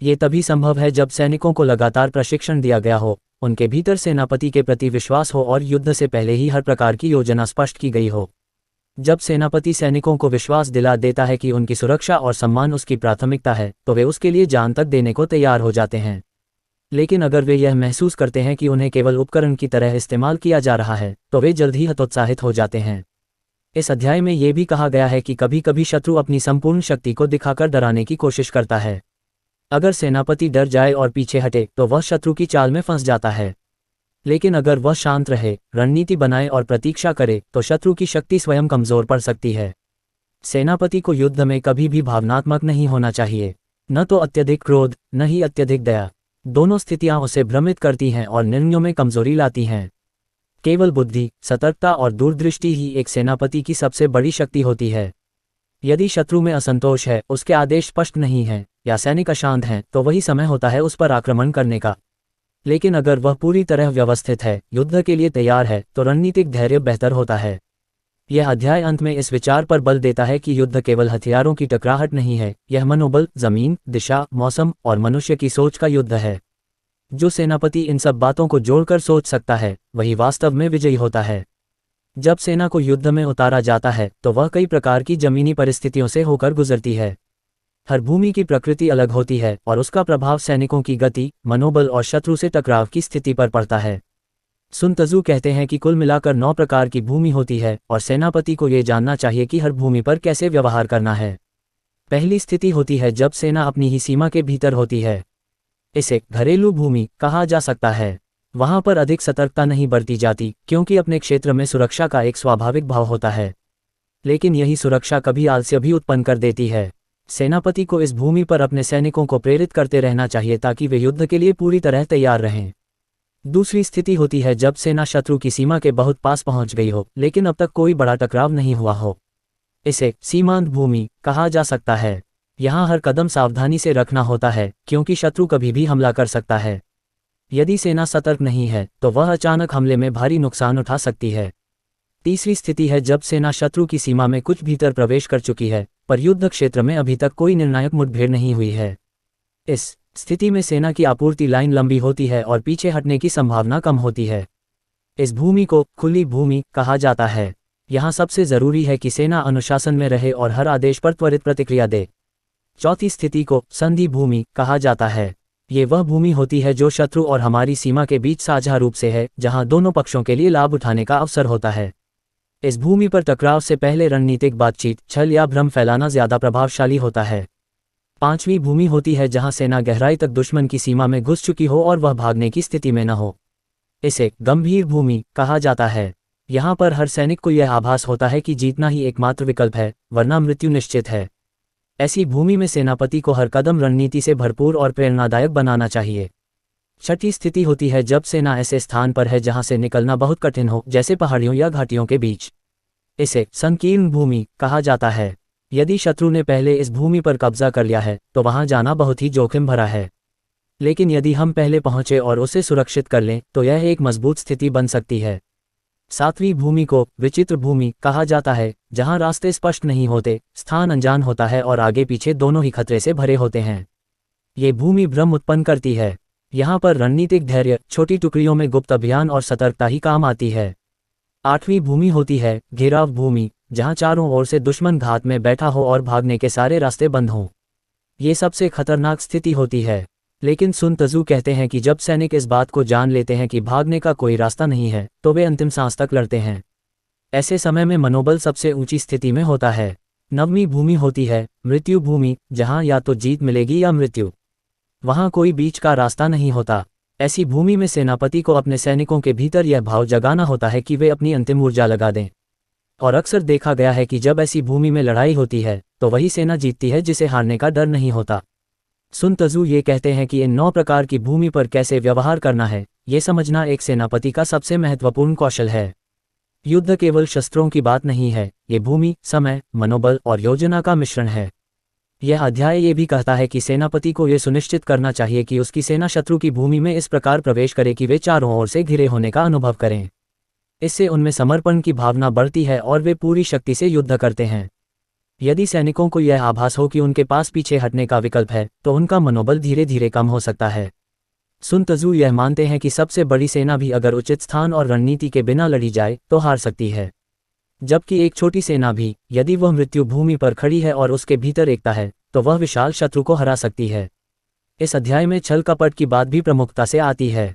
ये तभी संभव है जब सैनिकों को लगातार प्रशिक्षण दिया गया हो, उनके भीतर सेनापति के प्रति विश्वास हो और युद्ध से पहले ही हर प्रकार की योजना स्पष्ट की गई हो। जब सेनापति सैनिकों को विश्वास दिला देता है कि उनकी सुरक्षा और सम्मान उसकी प्राथमिकता है, तो वे उसके लिए जान तक देने को तैयार हो जाते हैं। लेकिन अगर वे यह महसूस करते हैं कि उन्हें केवल उपकरण की तरह इस्तेमाल किया जा रहा है, तो वे जल्द ही हतोत्साहित हो जाते हैं। इस अध्याय में यह भी कहा गया है कि कभी कभी शत्रु अपनी संपूर्ण शक्ति को दिखाकर डराने की कोशिश करता है। अगर सेनापति डर जाए और पीछे हटे, तो वह शत्रु की चाल में फंस जाता है। लेकिन अगर वह शांत रहे, रणनीति बनाए और प्रतीक्षा करे, तो शत्रु की शक्ति स्वयं कमजोर पड़ सकती है। सेनापति को युद्ध में कभी भी भावनात्मक नहीं होना चाहिए, न तो अत्यधिक क्रोध, न ही अत्यधिक दया। दोनों स्थितियां उसे भ्रमित करती हैं और निर्णयों में कमजोरी लाती हैं। केवल बुद्धि, सतर्कता और दूरदृष्टि ही एक सेनापति की सबसे बड़ी शक्ति होती है। यदि शत्रु में असंतोष है, उसके आदेश स्पष्ट नहीं हैं, या सैनिक अशांत हैं, तो वही समय होता है उस पर आक्रमण करने का। लेकिन अगर वह पूरी तरह व्यवस्थित है, युद्ध के लिए तैयार है, तो रणनीतिक धैर्य बेहतर होता है। यह अध्याय अंत में इस विचार पर बल देता है कि युद्ध केवल हथियारों की टकराहट नहीं है, यह मनोबल, जमीन, दिशा, मौसम और मनुष्य की सोच का युद्ध है। जो सेनापति इन सब बातों को जोड़कर सोच सकता है, वही वास्तव में विजयी होता है। जब सेना को युद्ध में उतारा जाता है तो वह कई प्रकार की जमीनी परिस्थितियों से होकर गुजरती है। हर भूमि की प्रकृति अलग होती है और उसका प्रभाव सैनिकों की गति, मनोबल और शत्रु से टकराव की स्थिति पर पड़ता है। सुन त्सू कहते हैं कि कुल मिलाकर 9 प्रकार की भूमि होती है और सेनापति को ये जानना चाहिए कि हर भूमि पर कैसे व्यवहार करना है। पहली स्थिति होती है जब सेना अपनी ही सीमा के भीतर होती है। इसे घरेलू भूमि कहा जा सकता है। वहां पर अधिक सतर्कता नहीं बरती जाती, क्योंकि अपने क्षेत्र में सुरक्षा का एक स्वाभाविक भाव होता है। लेकिन यही सुरक्षा कभी आलस्य भी उत्पन्न कर देती है। सेनापति को इस भूमि पर अपने सैनिकों को प्रेरित करते रहना चाहिए ताकि वे युद्ध के लिए पूरी तरह तैयार रहें। दूसरी स्थिति होती है जब सेना शत्रु की सीमा के बहुत पास पहुंच गई हो, लेकिन अब तक कोई बड़ा टकराव नहीं हुआ हो। इसे सीमांत भूमि कहा जा सकता है। यहाँ हर कदम सावधानी से रखना होता है, क्योंकि शत्रु कभी भी हमला कर सकता है। यदि सेना सतर्क नहीं है तो वह अचानक हमले में भारी नुकसान उठा सकती है। तीसरी स्थिति है जब सेना शत्रु की सीमा में कुछ भीतर प्रवेश कर चुकी है, पर युद्ध क्षेत्र में अभी तक कोई निर्णायक मुठभेड़ नहीं हुई है। इस स्थिति में सेना की आपूर्ति लाइन लंबी होती है और पीछे हटने की संभावना कम होती है। इस भूमि को खुली भूमि कहा जाता है। यहाँ सबसे जरूरी है कि सेना अनुशासन में रहे और हर आदेश पर त्वरित प्रतिक्रिया दे। चौथी स्थिति को संधि भूमि कहा जाता है। ये वह भूमि होती है जो शत्रु और हमारी सीमा के बीच साझा रूप से है, जहां दोनों पक्षों के लिए लाभ उठाने का अवसर होता है। इस भूमि पर टकराव से पहले रणनीतिक बातचीत, छल या भ्रम फैलाना ज्यादा प्रभावशाली होता है। पांचवी भूमि होती है जहां सेना गहराई तक दुश्मन की सीमा में घुस चुकी हो और वह भागने की स्थिति में न हो। इसे गंभीर भूमि कहा जाता है। यहाँ पर हर सैनिक को यह आभास होता है कि जीतना ही एकमात्र विकल्प है, वरना मृत्यु निश्चित है। ऐसी भूमि में सेनापति को हर कदम रणनीति से भरपूर और प्रेरणादायक बनाना चाहिए। छठी स्थिति होती है जब सेना ऐसे स्थान पर है जहां से निकलना बहुत कठिन हो, जैसे पहाड़ियों या घाटियों के बीच। इसे संकीर्ण भूमि कहा जाता है। यदि शत्रु ने पहले इस भूमि पर कब्जा कर लिया है तो वहां जाना बहुत ही जोखिम भरा है। लेकिन यदि हम पहले पहुंचे और उसे सुरक्षित कर लें तो यह एक मजबूत स्थिति बन सकती है। सातवीं भूमि को विचित्र भूमि कहा जाता है, जहां रास्ते स्पष्ट नहीं होते, स्थान अनजान होता है और आगे पीछे दोनों ही खतरे से भरे होते हैं। ये भूमि भ्रम उत्पन्न करती है। यहाँ पर रणनीतिक धैर्य, छोटी टुकड़ियों में गुप्त अभियान और सतर्कता ही काम आती है। आठवीं भूमि होती है घेराव भूमि, जहां चारों ओर से दुश्मन घात में बैठा हो और भागने के सारे रास्ते बंद हों। ये सबसे खतरनाक स्थिति होती है। लेकिन सुन त्सू कहते हैं कि जब सैनिक इस बात को जान लेते हैं कि भागने का कोई रास्ता नहीं है, तो वे अंतिम सांस तक लड़ते हैं। ऐसे समय में मनोबल सबसे ऊंची स्थिति में होता है। नववीं भूमि होती है मृत्यु भूमि, जहां या तो जीत मिलेगी या मृत्यु। वहां कोई बीच का रास्ता नहीं होता। ऐसी भूमि में सेनापति को अपने सैनिकों के भीतर यह भाव जगाना होता है कि वे अपनी अंतिम ऊर्जा लगा दें। और अक्सर देखा गया है कि जब ऐसी भूमि में लड़ाई होती है तो वही सेना जीतती है जिसे हारने का डर नहीं होता। सुन त्सू ये कहते हैं कि इन 9 प्रकार की भूमि पर कैसे व्यवहार करना है, ये समझना एक सेनापति का सबसे महत्वपूर्ण कौशल है। युद्ध केवल शस्त्रों की बात नहीं है, ये भूमि, समय, मनोबल और योजना का मिश्रण है। यह अध्याय ये भी कहता है कि सेनापति को यह सुनिश्चित करना चाहिए कि उसकी सेना शत्रु की भूमि में इस प्रकार प्रवेश करे कि वे चारों ओर से घिरे होने का अनुभव करें। इससे उनमें समर्पण की भावना बढ़ती है और वे पूरी शक्ति से युद्ध करते हैं। यदि सैनिकों को यह आभास हो कि उनके पास पीछे हटने का विकल्प है, तो उनका मनोबल धीरे धीरे कम हो सकता है। सुन त्सू यह मानते हैं कि सबसे बड़ी सेना भी अगर उचित स्थान और रणनीति के बिना लड़ी जाए तो हार सकती है, जबकि एक छोटी सेना भी, यदि वह मृत्यु भूमि पर खड़ी है और उसके भीतर एकता है, तो वह विशाल शत्रु को हरा सकती है। इस अध्याय में छल कपट की बात भी प्रमुखता से आती है।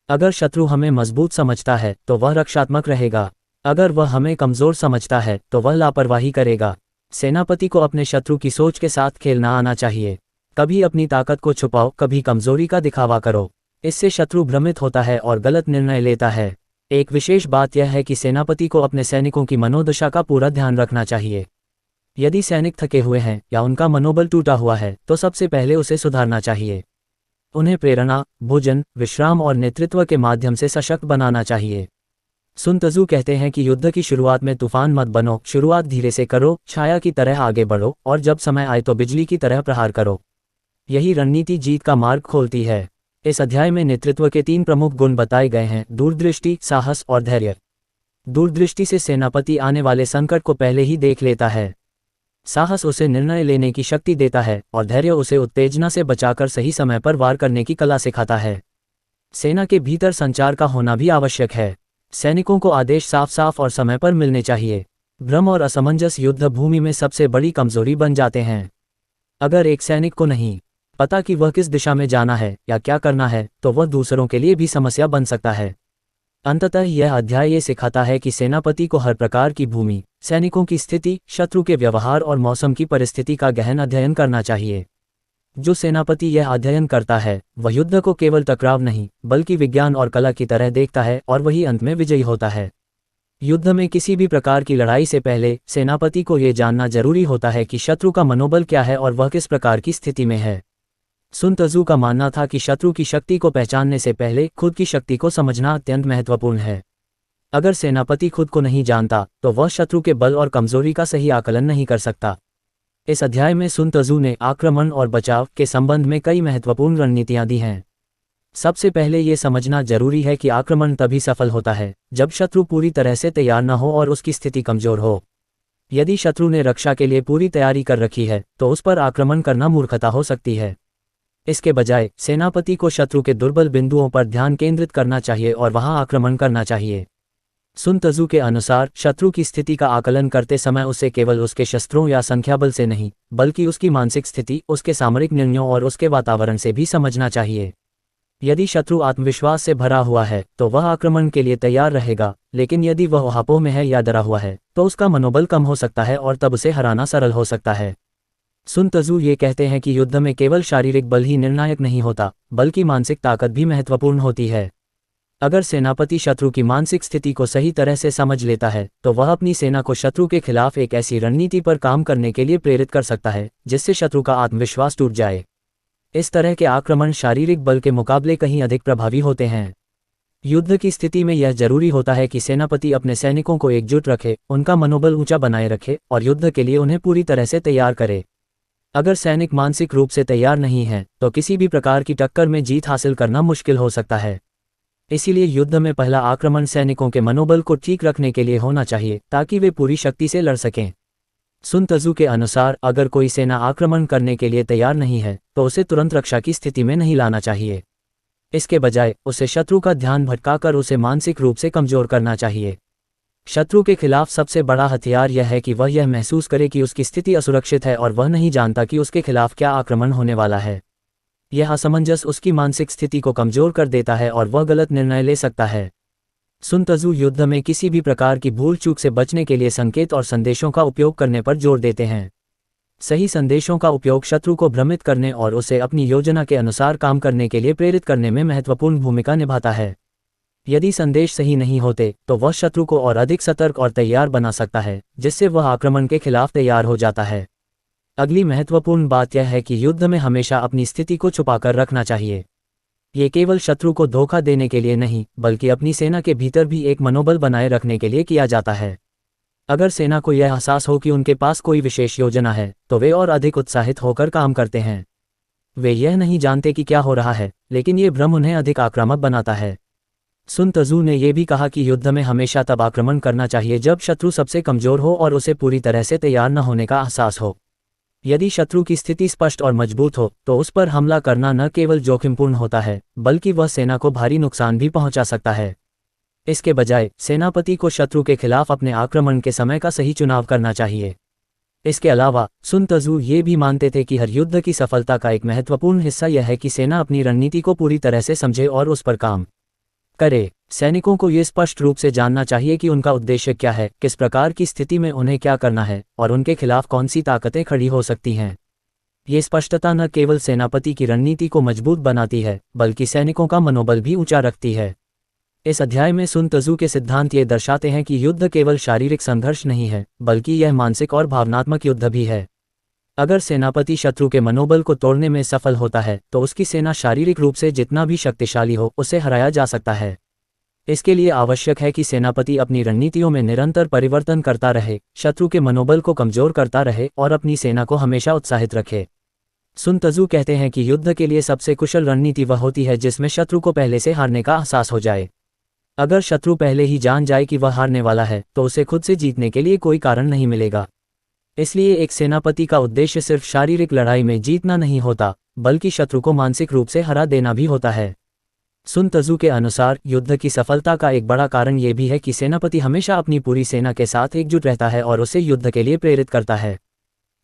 अगर शत्रु हमें मजबूत समझता है तो वह रक्षात्मक रहेगा। अगर वह हमें कमजोर समझता है तो वह लापरवाही करेगा। सेनापति को अपने शत्रु की सोच के साथ खेलना आना चाहिए। कभी अपनी ताकत को छुपाओ, कभी कमजोरी का दिखावा करो। इससे शत्रु भ्रमित होता है और गलत निर्णय लेता है। एक विशेष बात यह है कि सेनापति को अपने सैनिकों की मनोदशा का पूरा ध्यान रखना चाहिए। यदि सैनिक थके हुए हैं या उनका मनोबल टूटा हुआ है तो सबसे पहले उसे सुधारना चाहिए। उन्हें प्रेरणा, भोजन, विश्राम और नेतृत्व के माध्यम से सशक्त बनाना चाहिए। सुन त्सू कहते हैं कि युद्ध की शुरुआत में तूफान मत बनो, शुरुआत धीरे से करो, छाया की तरह आगे बढ़ो और जब समय आए तो बिजली की तरह प्रहार करो। यही रणनीति जीत का मार्ग खोलती है। इस अध्याय में नेतृत्व के 3 प्रमुख गुण बताए गए हैं: दूरदृष्टि, साहस और धैर्य। दूरदृष्टि से सेनापति आने वाले संकट को पहले ही देख लेता है। साहस उसे निर्णय लेने की शक्ति देता है और धैर्य उसे उत्तेजना से बचाकर सही समय पर वार करने की कला सिखाता है। सेना के भीतर संचार का होना भी आवश्यक है। सैनिकों को आदेश साफ साफ और समय पर मिलने चाहिए। भ्रम और असमंजस युद्ध भूमि में सबसे बड़ी कमजोरी बन जाते हैं। अगर एक सैनिक को नहीं पता कि वह किस दिशा में जाना है या क्या करना है, तो वह दूसरों के लिए भी समस्या बन सकता है। अंततः यह अध्याय ये सिखाता है कि सेनापति को हर प्रकार की भूमि, सैनिकों की स्थिति, शत्रु के व्यवहार और मौसम की परिस्थिति का गहन अध्ययन करना चाहिए। जो सेनापति यह अध्ययन करता है वह युद्ध को केवल टकराव नहीं बल्कि विज्ञान और कला की तरह देखता है और वही अंत में विजयी होता है। युद्ध में किसी भी प्रकार की लड़ाई से पहले सेनापति को यह जानना जरूरी होता है कि शत्रु का मनोबल क्या है और वह किस प्रकार की स्थिति में है। सुन त्जू का मानना था कि शत्रु की शक्ति को पहचानने से पहले खुद की शक्ति को समझना अत्यंत महत्वपूर्ण है। अगर सेनापति खुद को नहीं जानता तो वह शत्रु के बल और कमजोरी का सही आकलन नहीं कर सकता। इस अध्याय में सुन त्जू ने आक्रमण और बचाव के संबंध में कई महत्वपूर्ण रणनीतियां दी हैं। सबसे पहले ये समझना जरूरी है कि आक्रमण तभी सफल होता है जब शत्रु पूरी तरह से तैयार न हो और उसकी स्थिति कमजोर हो। यदि शत्रु ने रक्षा के लिए पूरी तैयारी कर रखी है तो उस पर आक्रमण करना मूर्खता हो सकती है। इसके बजाय सेनापति को शत्रु के दुर्बल बिंदुओं पर ध्यान केंद्रित करना चाहिए और वहां आक्रमण करना चाहिए। सुन त्जू के अनुसार शत्रु की स्थिति का आकलन करते समय उसे केवल उसके शस्त्रों या संख्याबल से नहीं बल्कि उसकी मानसिक स्थिति, उसके सामरिक निर्णयों और उसके वातावरण से भी समझना चाहिए। यदि शत्रु आत्मविश्वास से भरा हुआ है तो वह आक्रमण के लिए तैयार रहेगा, लेकिन यदि वह ऊहापोह में है या डरा हुआ है तो उसका मनोबल कम हो सकता है और तब उसे हराना सरल हो सकता है। सुन त्जू ये कहते हैं कि युद्ध में केवल शारीरिक बल ही निर्णायक नहीं होता बल्कि मानसिक ताकत भी महत्वपूर्ण होती है। अगर सेनापति शत्रु की मानसिक स्थिति को सही तरह से समझ लेता है तो वह अपनी सेना को शत्रु के खिलाफ एक ऐसी रणनीति पर काम करने के लिए प्रेरित कर सकता है जिससे शत्रु का आत्मविश्वास टूट जाए। इस तरह के आक्रमण शारीरिक बल के मुकाबले कहीं अधिक प्रभावी होते हैं। युद्ध की स्थिति में यह जरूरी होता है कि सेनापति अपने सैनिकों को एकजुट रखे, उनका मनोबल ऊंचा बनाए रखे और युद्ध के लिए उन्हें पूरी तरह से तैयार करे। अगर सैनिक मानसिक रूप से तैयार नहीं है तो किसी भी प्रकार की टक्कर में जीत हासिल करना मुश्किल हो सकता है। इसीलिए युद्ध में पहला आक्रमण सैनिकों के मनोबल को ठीक रखने के लिए होना चाहिए ताकि वे पूरी शक्ति से लड़ सकें। सुन त्जू के अनुसार अगर कोई सेना आक्रमण करने के लिए तैयार नहीं है तो उसे तुरंत रक्षा की स्थिति में नहीं लाना चाहिए। इसके बजाय उसे शत्रु का ध्यान भटकाकर उसे मानसिक रूप से कमजोर करना चाहिए। शत्रु के खिलाफ सबसे बड़ा हथियार यह है कि वह यह महसूस करे कि उसकी स्थिति असुरक्षित है और वह नहीं जानता कि उसके खिलाफ क्या आक्रमण होने वाला है। यह असमंजस उसकी मानसिक स्थिति को कमजोर कर देता है और वह गलत निर्णय ले सकता है। सुन त्जू युद्ध में किसी भी प्रकार की भूल चूक से बचने के लिए संकेत और संदेशों का उपयोग करने पर जोर देते हैं। सही संदेशों का उपयोग शत्रु को भ्रमित करने और उसे अपनी योजना के अनुसार काम करने के लिए प्रेरित करने में महत्वपूर्ण भूमिका निभाता है। यदि संदेश सही नहीं होते तो वह शत्रु को और अधिक सतर्क और तैयार बना सकता है, जिससे वह आक्रमण के खिलाफ तैयार हो जाता है। अगली महत्वपूर्ण बात यह है कि युद्ध में हमेशा अपनी स्थिति को छुपाकर रखना चाहिए। ये केवल शत्रु को धोखा देने के लिए नहीं बल्कि अपनी सेना के भीतर भी एक मनोबल बनाए रखने के लिए किया जाता है। अगर सेना को यह एहसास हो कि उनके पास कोई विशेष योजना है तो वे और अधिक उत्साहित होकर काम करते हैं। वे यह नहीं जानते कि क्या हो रहा है, लेकिन ये भ्रम उन्हें अधिक आक्रामक बनाता है। सुन त्जू ने यह भी कहा कि युद्ध में हमेशा तब आक्रमण करना चाहिए जब शत्रु सबसे कमजोर हो और उसे पूरी तरह से तैयार न होने का एहसास हो। यदि शत्रु की स्थिति स्पष्ट और मजबूत हो तो उस पर हमला करना न केवल जोखिमपूर्ण होता है बल्कि वह सेना को भारी नुकसान भी पहुंचा सकता है। इसके बजाय सेनापति को शत्रु के खिलाफ अपने आक्रमण के समय का सही चुनाव करना चाहिए। इसके अलावा सुन त्जू ये भी मानते थे कि हर युद्ध की सफलता का एक महत्वपूर्ण हिस्सा यह है कि सेना अपनी रणनीति को पूरी तरह से समझे और उस पर काम करे। सैनिकों को ये स्पष्ट रूप से जानना चाहिए कि उनका उद्देश्य क्या है, किस प्रकार की स्थिति में उन्हें क्या करना है और उनके खिलाफ कौन सी ताकतें खड़ी हो सकती हैं। ये स्पष्टता न केवल सेनापति की रणनीति को मजबूत बनाती है बल्कि सैनिकों का मनोबल भी ऊंचा रखती है। इस अध्याय में सुन त्जू के सिद्धांत ये दर्शाते हैं कि युद्ध केवल शारीरिक संघर्ष नहीं है बल्कि यह मानसिक और भावनात्मक युद्ध भी है। अगर सेनापति शत्रु के मनोबल को तोड़ने में सफल होता है तो उसकी सेना शारीरिक रूप से जितना भी शक्तिशाली हो उसे हराया जा सकता है। इसके लिए आवश्यक है कि सेनापति अपनी रणनीतियों में निरंतर परिवर्तन करता रहे, शत्रु के मनोबल को कमजोर करता रहे और अपनी सेना को हमेशा उत्साहित रखे। सुन त्जू कहते हैं कि युद्ध के लिए सबसे कुशल रणनीति वह होती है जिसमें शत्रु को पहले से हारने का एहसास हो जाए। अगर शत्रु पहले ही जान जाए कि वह हारने वाला है तो उसे खुद से जीतने के लिए कोई कारण नहीं मिलेगा। इसलिए एक सेनापति का उद्देश्य सिर्फ शारीरिक लड़ाई में जीतना नहीं होता, बल्कि शत्रु को मानसिक रूप से हरा देना भी होता है। सुन त्जू के अनुसार युद्ध की सफलता का एक बड़ा कारण यह भी है कि सेनापति हमेशा अपनी पूरी सेना के साथ एकजुट रहता है और उसे युद्ध के लिए प्रेरित करता है।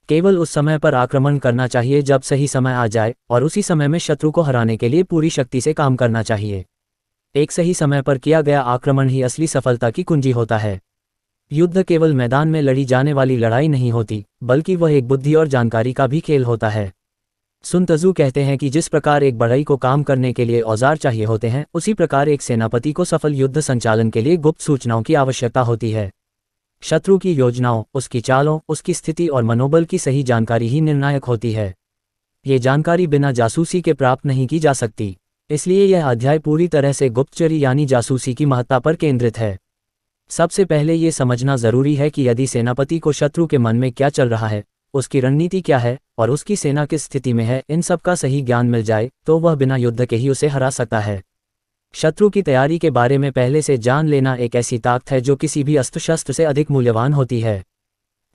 केवल उस समय पर आक्रमण करना चाहिए जब सही समय आ जाए, और उसी समय में शत्रु को हराने के लिए पूरी शक्ति से काम करना चाहिए। एक सही समय पर किया गया आक्रमण ही असली सफलता की कुंजी होता है। युद्ध केवल मैदान में लड़ी जाने वाली लड़ाई नहीं होती, बल्कि वह एक बुद्धि और जानकारी का भी खेल होता है। सुन त्जू कहते हैं कि जिस प्रकार एक बढ़ई को काम करने के लिए औजार चाहिए होते हैं, उसी प्रकार एक सेनापति को सफल युद्ध संचालन के लिए गुप्त सूचनाओं की आवश्यकता होती है। शत्रु की योजनाओं, उसकी चालों, उसकी स्थिति और मनोबल की सही जानकारी ही निर्णायक होती है। ये जानकारी बिना जासूसी के प्राप्त नहीं की जा सकती। इसलिए यह अध्याय पूरी तरह से गुप्तचरी यानी जासूसी की महत्ता पर केंद्रित है। सबसे पहले ये समझना जरूरी है कि यदि सेनापति को शत्रु के मन में क्या चल रहा है, उसकी रणनीति क्या है और उसकी सेना किस स्थिति में है, इन सब का सही ज्ञान मिल जाए तो वह बिना युद्ध के ही उसे हरा सकता है। शत्रु की तैयारी के बारे में पहले से जान लेना एक ऐसी ताकत है जो किसी भी अस्त्र शस्त्र से अधिक मूल्यवान होती है।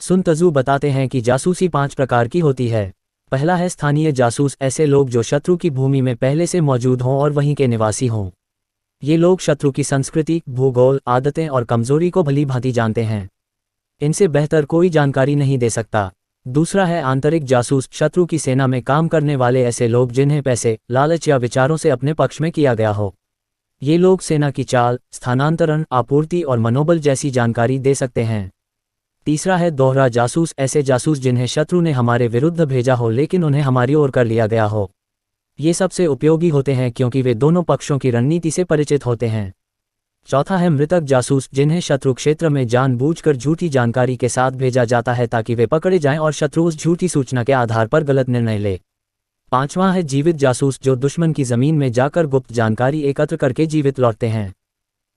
सुन त्जू बताते हैं कि जासूसी 5 प्रकार की होती है। पहला है स्थानीय जासूस, ऐसे लोग जो शत्रु की भूमि में पहले से मौजूद हों और वहीं के निवासी हों। ये लोग शत्रु की संस्कृति, भूगोल, आदतें और कमजोरी को भली भांति जानते हैं। इनसे बेहतर कोई जानकारी नहीं दे सकता। दूसरा है आंतरिक जासूस, शत्रु की सेना में काम करने वाले ऐसे लोग जिन्हें पैसे, लालच या विचारों से अपने पक्ष में किया गया हो। ये लोग सेना की चाल, स्थानांतरण, आपूर्ति और मनोबल जैसी जानकारी दे सकते हैं। तीसरा है दोहरा जासूस, ऐसे जासूस जिन्हें शत्रु ने हमारे विरुद्ध भेजा हो लेकिन उन्हें हमारी ओर कर लिया गया हो। ये सबसे उपयोगी होते हैं क्योंकि वे दोनों पक्षों की रणनीति से परिचित होते हैं। चौथा है मृतक जासूस, जिन्हें शत्रु क्षेत्र में जानबूझकर झूठी जानकारी के साथ भेजा जाता है ताकि वे पकड़े जाएं और शत्रु उस झूठी सूचना के आधार पर गलत निर्णय ले। पांचवां है जीवित जासूस, जो दुश्मन की जमीन में जाकर गुप्त जानकारी एकत्र करके जीवित लौटते हैं।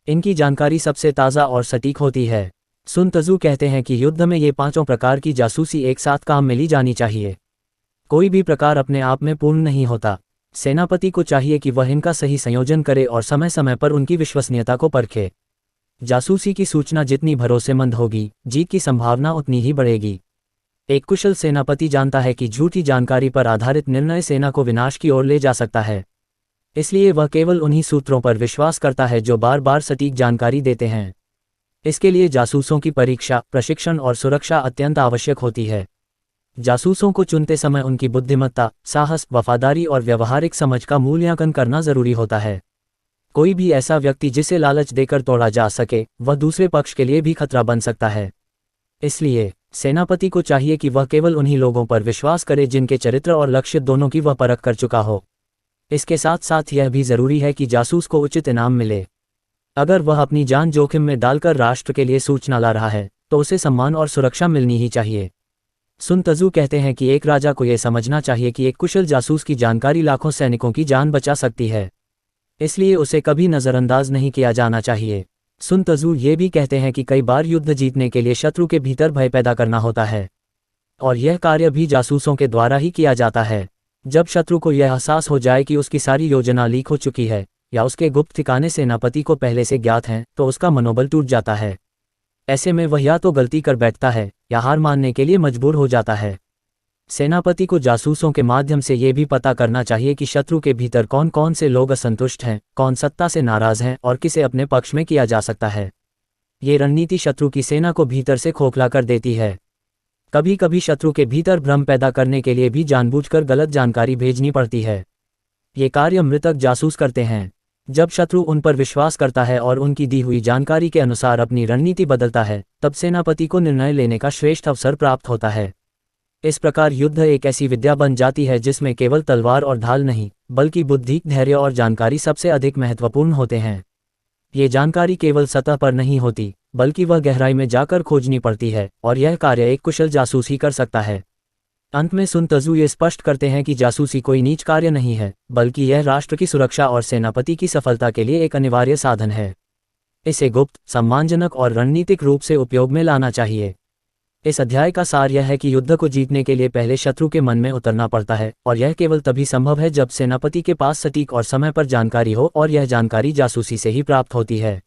इनकी जानकारी सबसे ताज़ा और सटीक होती है। सुन त्जू कहते हैं कि युद्ध में ये 5 प्रकार की जासूसी एक साथ काम में ली जानी चाहिए। कोई भी प्रकार अपने आप में पूर्ण नहीं होता। सेनापति को चाहिए कि वह इनका सही संयोजन करे और समय समय पर उनकी विश्वसनीयता को परखे। जासूसी की सूचना जितनी भरोसेमंद होगी, जीत की संभावना उतनी ही बढ़ेगी। एक कुशल सेनापति जानता है कि झूठी जानकारी पर आधारित निर्णय सेना को विनाश की ओर ले जा सकता है। इसलिए वह केवल उन्हीं सूत्रों पर विश्वास करता है जो बार बार सटीक जानकारी देते हैं। इसके लिए जासूसों की परीक्षा, प्रशिक्षण और सुरक्षा अत्यंत आवश्यक होती है। जासूसों को चुनते समय उनकी बुद्धिमत्ता, साहस, वफादारी और व्यवहारिक समझ का मूल्यांकन करना जरूरी होता है। कोई भी ऐसा व्यक्ति जिसे लालच देकर तोड़ा जा सके, वह दूसरे पक्ष के लिए भी खतरा बन सकता है। इसलिए सेनापति को चाहिए कि वह केवल उन्हीं लोगों पर विश्वास करे जिनके चरित्र और लक्ष्य दोनों की वह परख कर चुका हो। इसके साथ साथ यह भी जरूरी है कि जासूस को उचित इनाम मिले। अगर वह अपनी जान जोखिम में डालकर राष्ट्र के लिए सूचना ला रहा है तो उसे सम्मान और सुरक्षा मिलनी ही चाहिए। सुन त्जू कहते हैं कि एक राजा को यह समझना चाहिए कि एक कुशल जासूस की जानकारी लाखों सैनिकों की जान बचा सकती है, इसलिए उसे कभी नज़रअंदाज नहीं किया जाना चाहिए। सुन त्जू ये भी कहते हैं कि कई बार युद्ध जीतने के लिए शत्रु के भीतर भय पैदा करना होता है, और यह कार्य भी जासूसों के द्वारा ही किया जाता है। जब शत्रु को यह एहसास हो जाए कि उसकी सारी योजना लीक हो चुकी है या उसके गुप्त ठिकाने सेनापति को पहले से ज्ञात हैं, तो उसका मनोबल टूट जाता है। ऐसे में वह या तो गलती कर बैठता है या हार मानने के लिए मजबूर हो जाता है। सेनापति को जासूसों के माध्यम से ये भी पता करना चाहिए कि शत्रु के भीतर कौन कौन से लोग असंतुष्ट हैं, कौन सत्ता से नाराज हैं और किसे अपने पक्ष में किया जा सकता है। ये रणनीति शत्रु की सेना को भीतर से खोखला कर देती है। कभी कभी शत्रु के भीतर भ्रम पैदा करने के लिए भी जानबूझकर गलत जानकारी भेजनी पड़ती है। ये कार्य मृतक जासूस करते हैं। जब शत्रु उन पर विश्वास करता है और उनकी दी हुई जानकारी के अनुसार अपनी रणनीति बदलता है, तब सेनापति को निर्णय लेने का श्रेष्ठ अवसर प्राप्त होता है। इस प्रकार युद्ध एक ऐसी विद्या बन जाती है जिसमें केवल तलवार और ढाल नहीं, बल्कि बुद्धि, धैर्य और जानकारी सबसे अधिक महत्वपूर्ण होते हैं। ये जानकारी केवल सतह पर नहीं होती, बल्कि वह गहराई में जाकर खोजनी पड़ती है, और यह कार्य एक कुशल जासूस ही कर सकता है। अंत में सुन त्जू ये स्पष्ट करते हैं कि जासूसी कोई नीच कार्य नहीं है, बल्कि यह राष्ट्र की सुरक्षा और सेनापति की सफलता के लिए एक अनिवार्य साधन है। इसे गुप्त, सम्मानजनक और रणनीतिक रूप से उपयोग में लाना चाहिए। इस अध्याय का सार यह है कि युद्ध को जीतने के लिए पहले शत्रु के मन में उतरना पड़ता है, और यह केवल तभी संभव है जब सेनापति के पास सटीक और समय पर जानकारी हो, और यह जानकारी जासूसी से ही प्राप्त होती है।